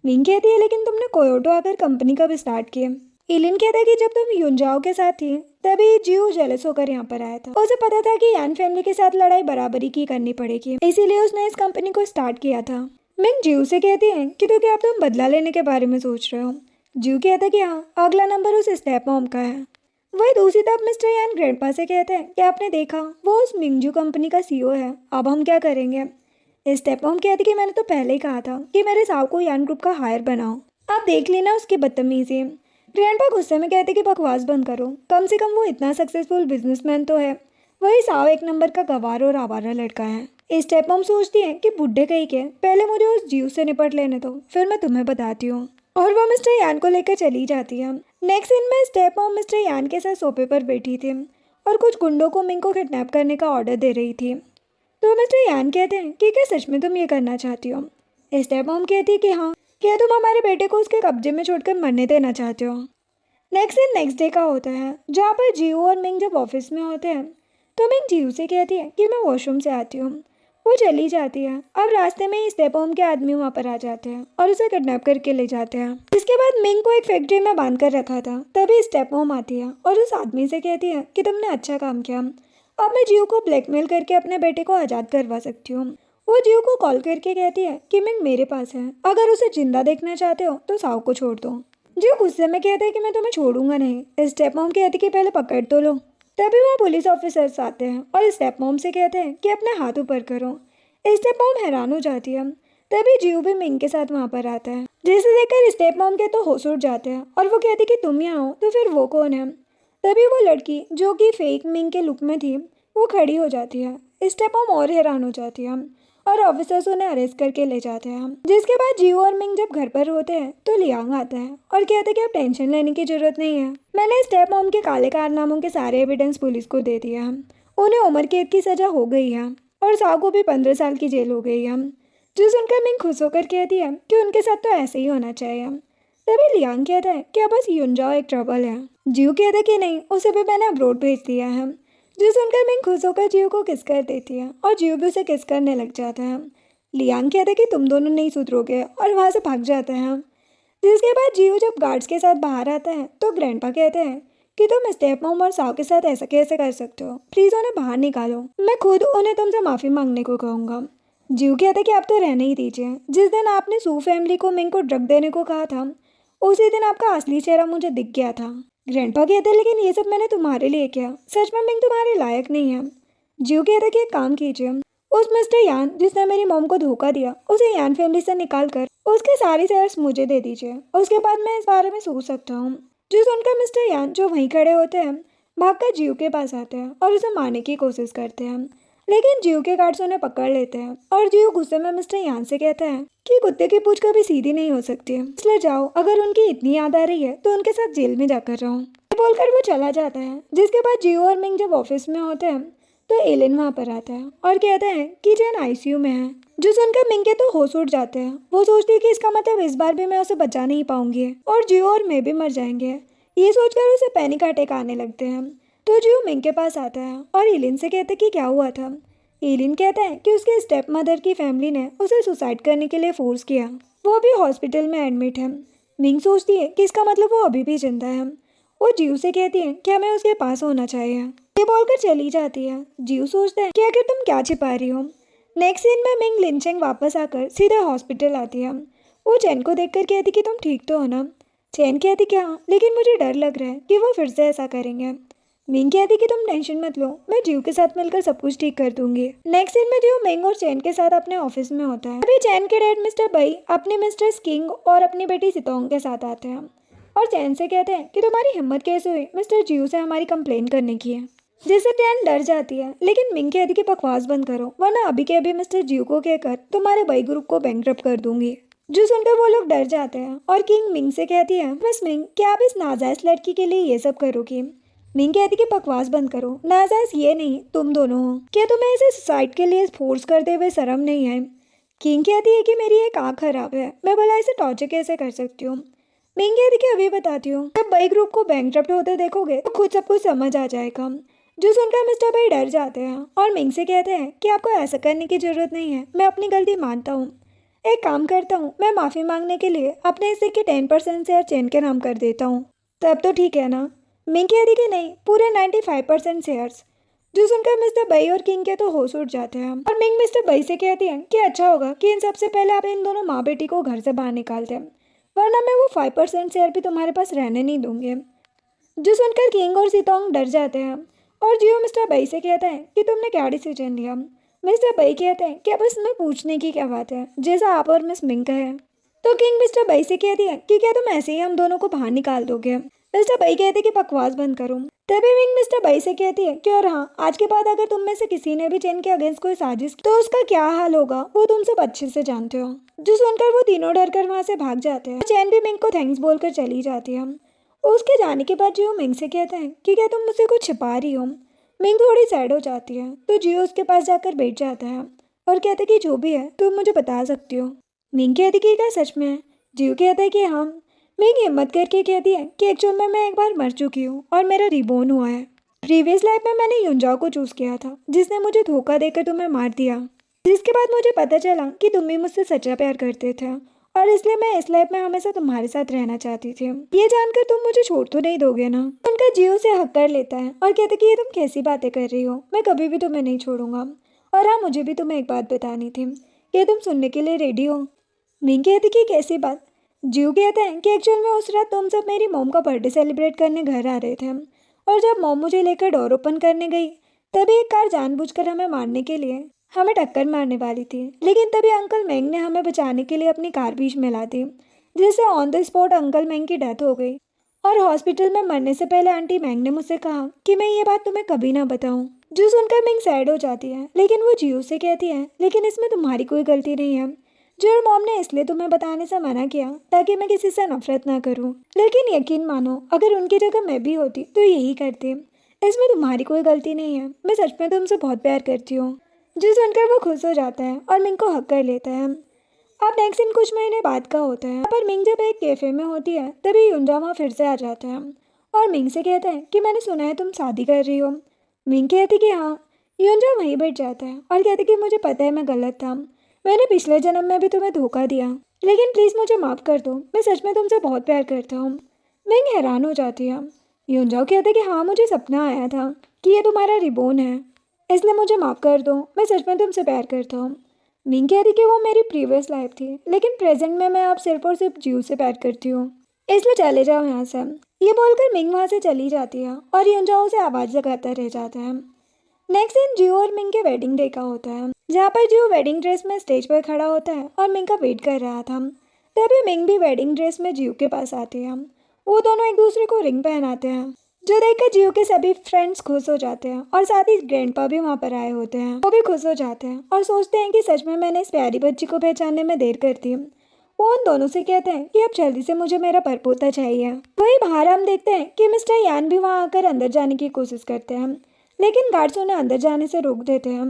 A: मिंग कहती है लेकिन तुमने कोयोटो आकर कंपनी कब स्टार्ट की। इलिन कहता है कि जब तुम युनजाओ के साथ थी तभी जीव जेलस होकर यहाँ पर आया था, उसे पता था कि यान फैमिली के साथ लड़ाई बराबरी की करनी पड़ेगी, इसीलिए उसने इस कंपनी को स्टार्ट किया था। मिंग जीव से कहती है कि तो क्या अब तुम बदला लेने के बारे में सोच रहे हो। जीव कहता है कि हाँ, अगला नंबर उस स्टेप मॉम का है। वही दूसरी तरफ मिस्टर यान ग्रैंडपा से कहते हैं कि आपने देखा वो उस मिंगजू कंपनी का सीईओ है, अब हम क्या करेंगे। स्टेप मॉम कहती कि मैंने तो पहले ही कहा था कि मेरे साव को यान ग्रुप का हायर बनाओ, आप देख लेना उसकी बदतमीजी। ग्रैंडपा गुस्से में कहते कि बकवास बंद करो, कम से कम वो इतना सक्सेसफुल बिजनेसमैन तो है, वही साव एक नंबर का गवार और आवारा लड़का है। स्टेप मॉम सोचती है कि बुढ़े कहीं के पहले मुझे उस जीव से निपट लेने दो, फिर मैं तुम्हें बताती हूँ, और वो मिस्टर यान को लेकर चली जाती है। नेक्स्ट सीन में स्टेप मॉम मिस्टर यान के साथ सोफे पर बैठी थी और कुछ गुंडों को मिंग को किडनैप करने का ऑर्डर दे रही थी। तो मिस्टर यान कहते हैं कि क्या सच में तुम ये करना चाहती हो। स्टेप मॉम कहती है कि हाँ, क्या तुम हमारे बेटे को उसके कब्जे में छोड़कर मरने देना चाहते हो। नेक्स्ट सीन नेक्स्ट डे का होता है, जहाँ पर जीव और मिंग जब ऑफिस में होते हैं तो मिंग जीव से कहती है कि मैं वॉशरूम से आती हूँ। वो चली जाती है। अब रास्ते में ही स्टेप होम के आदमी वहाँ पर आ जाते हैं और उसे किडनैप करके ले जाते हैं। इसके बाद मिंग को एक फैक्ट्री में बांध कर रखा था, तभी स्टेप होम आती है और उस आदमी से कहती है कि तुमने अच्छा काम किया, अब मैं जीव को ब्लैकमेल करके अपने बेटे को आज़ाद करवा सकती हूँ। वो जीव को कॉल करके कहती है कि मिंग मेरे पास है, अगर उसे जिंदा देखना चाहते हो तो साव को छोड़ दो। जीव गुस्से में कहता है कि मैं तुम्हें छोड़ूंगा नहीं। स्टेप मॉम कहती कि पहले पकड़ तो लो। तभी वहाँ पुलिस ऑफिसर्स आते हैं और स्टेप मॉम से कहते हैं कि अपने हाथ ऊपर करो। स्टेप मॉम हैरान हो जाती है। तभी जीव भी मिंग के साथ वहाँ पर आता है, जिसे देखकर स्टेप मॉम के तो होश उड़ जाते हैं और वो कहती कि तुम यहाँ हो तो फिर वो कौन है। तभी वो लड़की जो कि फेक मिंग के लुक में थी वो खड़ी हो जाती है। स्टेप मॉम और हैरान हो जाती है और ऑफिसर्स उन्हें अरेस्ट करके ले जाते हैं। जिसके बाद जीव और मिंग जब घर पर होते हैं तो लियांग आता है और कहता है कि अब टेंशन लेने की जरूरत नहीं है, मैंने स्टेप मॉम के काले कारनामों के सारे एविडेंस पुलिस को दे दिया है, उन्हें उम्र कैद की सजा हो गई है और साव को भी 15 साल की जेल हो गई है। जो सुनकर मिंग खुश होकर कहती है कि उनके साथ तो ऐसे ही होना चाहिए। तभी लियांग कहता है कि अब बस युनजाओ एक ट्रबल है। जीव कहता है कि नहीं, उसे भी मैंने अब्रोड भेज दिया है। जो सुनकर मिंग खुश होकर जीव को किस कर देती है और जीव भी उसे किस करने लग जाता है। लियांग कहता है कि तुम दोनों नहीं सुधरोगे और वहाँ से भाग जाते हैं। जिसके बाद जीव जब गार्ड्स के साथ बाहर आता है तो ग्रैंडपा कहते हैं कि तुम स्टेप मॉम और साव के साथ ऐसा कैसे कर सकते हो, प्लीज़ उन्हें बाहर निकालो, मैं खुद उन्हें तुमसे माफ़ी मांगने को कहूँगा। जीव कहता है कि आप तो रहने ही दीजिए, जिस दिन आपने सू फैमिली को मिंग को ड्रग देने को कहा था उसी दिन आपका असली चेहरा मुझे दिख गया था। ग्रैंडपा कहते हैं लेकिन ये सब मैंने तुम्हारे लिए किया, सच में मिंग तुम्हारे लायक नहीं है। जीव कहता है कि एक काम कीजिए, उस मिस्टर यान जिसने मेरी मॉम को धोखा दिया उसे यान फैमिली से निकाल कर उसके सारे शेयर्स मुझे दे दीजिए, उसके बाद मैं इस बारे में सोच सकता हूँ। जो सुनकर मिस्टर यान जो वहीं खड़े होते हैं भागकर जीव के पास आते हैं और उसे मारने की कोशिश करते हैं, लेकिन जीव के गार्ड्स उन्हें पकड़ लेते हैं और जीव गुस्से में मिस्टर यान से कहता है कि कुत्ते की पूंछ कभी सीधी नहीं हो सकती, इसलिए जाओ, अगर उनकी इतनी याद आ रही है तो उनके साथ जेल में जाकर रहो। बोलकर वो चला जाता है। जिसके बाद जीव और मिंग जब ऑफिस में होते हैं तो एलिन वहाँ पर आता है और कहता है कि जैन आईसीयू में है। जो सुनकर मिंग के तो होश उड़ जाते हैं। वो सोचती है कि इसका मतलब इस बार भी मैं उसे बचा नहीं पाऊंगी और जीव और मैं भी मर जाएंगे। ये सोचकर उसे पैनिक अटैक आने लगते हैं। तो जीव मिंग के पास आता है और एलिन से कहता है कि क्या हुआ था। एलिन कहता है कि उसके स्टेप मदर की फैमिली ने उसे सुसाइड करने के लिए फोर्स किया। वो भी हॉस्पिटल में एडमिट है। मिंग सोचती है कि इसका मतलब वो अभी भी जिंदा है। वो जीव से कहती है कि हमें उसके पास होना चाहिए। ये बोलकर चली जाती है। जीव सोचता है कि आखिर तुम क्या छिपा रही हो। नेक्स्ट सीन में मिंग लिनचेंग वापस आकर सीधे हॉस्पिटल आती है। वो चैन को देखकर कहती कि तुम ठीक तो हो ना। चैन कहती कि हाँ, लेकिन मुझे डर लग रहा है कि वो फिर से ऐसा करेंगे। मिंग कहती कि तुम टेंशन मत लो, मैं जीव के साथ मिलकर सब कुछ ठीक कर दूंगी। नेक्स्ट सीन में जीव मिंग और चैन के साथ अपने ऑफिस में होता है। अभी चैन के डैड मिस्टर बई अपने मिस्टर किंग और अपनी बेटी सितोंग के साथ आते हैं और चैन से कहते हैं कि तुम्हारी हिम्मत कैसे हुई मिस्टर जीव से हमारी कंप्लेन करने की है। जिससे चैन डर जाती है, लेकिन मिंग कहती कि बकवास बंद करो, वरना अभी के अभी मिस्टर जीव को कहकर तुम्हारे बई ग्रुप को बैंकरप्ट कर दूंगी। जो सुनकर वो लोग डर जाते हैं और किंग मिंग से कहती है, बस मिंग क्या आप इस नाजायज लड़की के लिए ये सब करोगी। मिंग कहती कि बकवास बंद करो, नाजायज ये नहीं तुम दोनों हो। क्या तुम्हें इसे सुसाइड के लिए फोर्स करते हुए शर्म नहीं है। किंग कहती है कि मेरी एक आँख खराब है, मैं भला इसे टॉर्चर कैसे कर सकती हूँ। मिंग कहती कि अभी बताती हूँ, जब बई ग्रुप को बैंकरप्ट होते देखोगे तो खुद सब कुछ समझ आ जाएगा। जो सुनकर मिस्टर बई डर जाते हैं और मिंग से कहते हैं कि आपको ऐसा करने की जरूरत नहीं है, मैं अपनी गलती मानता हूँ। एक काम करता हूँ, मैं माफ़ी मांगने के लिए अपने हिस्से के 10% शेयर चैन के नाम कर देता हूँ, तब तो ठीक है ना। मिंग कहती कि नहीं, पूरे 95% शेयर्स। जो सुनकर मिस्टर बई और किंग के तो होश उड़ जाते हैं और मिंग मिस्टर बई से कहती है कि अच्छा होगा कि इन सबसे पहले आप इन दोनों माँ बेटी को घर से बाहर निकाल दें, वरना मैं वो 5% शेयर भी तुम्हारे पास रहने नहीं दूंगी। जो सुनकर किंग और सितोंग डर जाते हैं और जियो मिस्टर बई से कहता है कि तुमने क्या डिसीजन लिया। मिस्टर बई कहते हैं कि अब इसमें पूछने की क्या बात है, जैसा आप और मिस मिंग का है। तो किंग मिस्टर बई से कहती है कि क्या तुम ऐसे ही हम दोनों को बाहर निकाल दोगे। मिस्टर बई कहते कि बकवास बंद करो। तभी मिंग मिस्टर बई से कहती है कि और हाँ, आज के बाद अगर तुम में से किसी ने भी चैन के अगेंस्ट कोई साजिश की तो उसका क्या हाल होगा वो तुम सब अच्छे से जानते हो। जो सुनकर वो तीनों डर कर वहाँ से भाग जाते हैं। चैन भी मिंग को थैंक्स बोलकर चली जाती है। उसके जाने के बाद जियो मिंग से कहता है कि क्या तुम मुझसे कुछ छिपा रही हो। मिंग थोड़ी सैड हो जाती है तो जियो उसके पास जाकर बैठ जाता है और कहता है कि जो भी है तुम मुझे बता सकती हो। मिंग कहती कि क्या सच में है। जियो कहता है कि हाँ। मिंग हिम्मत करके कहती है कि एक्चुअल में मैं एक बार मर चुकी हूँ और मेरा रिबोर्न हुआ है। प्रीवियस लाइफ में मैंने युंजाओ को चूज किया था, जिसने मुझे धोखा देकर तुम्हें मार दिया। जिसके बाद मुझे पता चला कि तुम भी मुझसे सच्चा प्यार करते थे और इसलिए मैं इस लाइफ में हमेशा तुम्हारे साथ रहना चाहती थी। ये जानकर तुम मुझे छोड़ तो नहीं दोगे ना। उनका जियो से हक कर लेता है और कहता कि ये तुम कैसी बातें कर रही हो, मैं कभी भी तुम्हें नहीं छोड़ूंगा। और हाँ, मुझे भी तुम्हें एक बात बतानी थी, क्या तुम सुनने के लिए रेडी हो। मिंग कहती कि कैसी बात। जियो कहते हैं कि एक्चुअल में उस रात तुम सब मेरी मॉम का बर्थडे सेलिब्रेट करने घर आ रहे थे और जब मॉम मुझे लेकर डोर ओपन करने गई तभी एक कार जानबूझकर हमें मारने के लिए हमें टक्कर मारने वाली थी, लेकिन तभी अंकल मैंग ने हमें बचाने के लिए अपनी कार बीच में ला दी, जिससे ऑन द स्पॉट अंकल मैंग की डेथ हो गई। और हॉस्पिटल में मरने से पहले आंटी मैंग ने मुझसे कहा कि मैं ये बात तुम्हें कभी ना बताऊं। जो सुनकर मिंग सैड हो जाती है, लेकिन वो जियो से कहती है लेकिन इसमें तुम्हारी कोई गलती नहीं है। जो मॉम ने इसलिए तुम्हें बताने से मना किया ताकि मैं किसी से नफरत ना करूं, लेकिन यकीन मानो अगर उनकी जगह मैं भी होती तो यही करती। इसमें तुम्हारी कोई गलती नहीं है, मैं सच में तुमसे बहुत प्यार करती हूँ। जो सुनकर वो खुश हो जाता है और मिंग को हक कर लेता है। अब नेक्स्ट दिन कुछ महीने बाद का होता है, पर मिंग जब एक कैफे में होती है तभी युंजा वहाँ फिर से आ जाता है और मिंग से कहता है कि मैंने सुना है तुम शादी कर रही हो। मिंग कहती कि हाँ। युंजा वहीं बैठ जाता है और कहती कि मुझे पता है मैं गलत था, मैंने पिछले जन्म में भी तुम्हें धोखा दिया, लेकिन प्लीज़ मुझे माफ़ कर दो, मैं सच में तुमसे बहुत प्यार करता हूँ। मिंग हैरान हो जाती है। युंजाओ कहते कि हाँ, मुझे सपना आया था कि ये तुम्हारा रिबोन है, इसलिए मुझे माफ़ कर दो, मैं सच में तुमसे प्यार करता हूँ। मिंग कहती कि वो मेरी प्रीवियस लाइफ थी, लेकिन प्रेजेंट में मैं आप सिर्फ और सिर्फ जीव से प्यार करती हूँ, इसलिए चले जाओ यहाँ से। ये बोलकर मिंग वहाँ से चली जाती है और युंजाओ से आवाज़ लगाता रह जाता है। नेक्स्ट दिन जियो और मिंग के वेडिंग डे का होता है, जहाँ पर जियो वेडिंग ड्रेस में स्टेज पर खड़ा होता है और मिंग का वेट कर रहा था। तभी मिंग भी वेडिंग ड्रेस में जियो के पास आती है। वो दोनों एक दूसरे को रिंग पहनाते हैं, जो देखकर जियो के सभी फ्रेंड्स खुश हो जाते हैं और साथ ही ग्रैंडपा भी वहाँ पर आए होते हैं। वो भी खुश हो जाते हैं और सोचते हैं कि सच में मैंने इस प्यारी बच्ची को पहचानने में देर कर दी। वो उन दोनों से कहते हैं कि अब जल्दी से मुझे मेरा परपोता चाहिए। वहीं बाहर हम देखते हैं कि मिस्टर यान भी वहाँ आकर अंदर जाने की कोशिश करते हैं, लेकिन गार्ड्स उन्हें अंदर जाने से रोक देते हैं।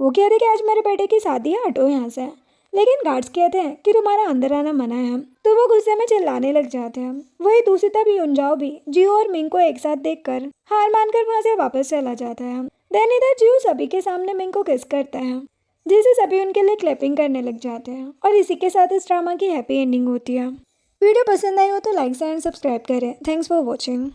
A: वो कहते हैं कि आज मेरे बेटे की शादी है, हटो यहाँ से। लेकिन गार्ड्स कहते हैं कि तुम्हारा अंदर आना मना है, तो वो गुस्से में चिल्लाने लग जाते हैं। वही दूसरी तरफ युंजाओ भी जियो और मिंग को एक साथ देखकर हार मानकर वहाँ से वापस चला जाता है। देन इधर जियो सभी के सामने मिंग को किस करता है, जिससे सभी उनके लिए क्लैपिंग करने लग जाते हैं और इसी के साथ इस ड्रामा की हैप्पी एंडिंग होती है। वीडियो पसंद आई हो तो लाइक एंड सब्सक्राइब करें। Thanks for watching.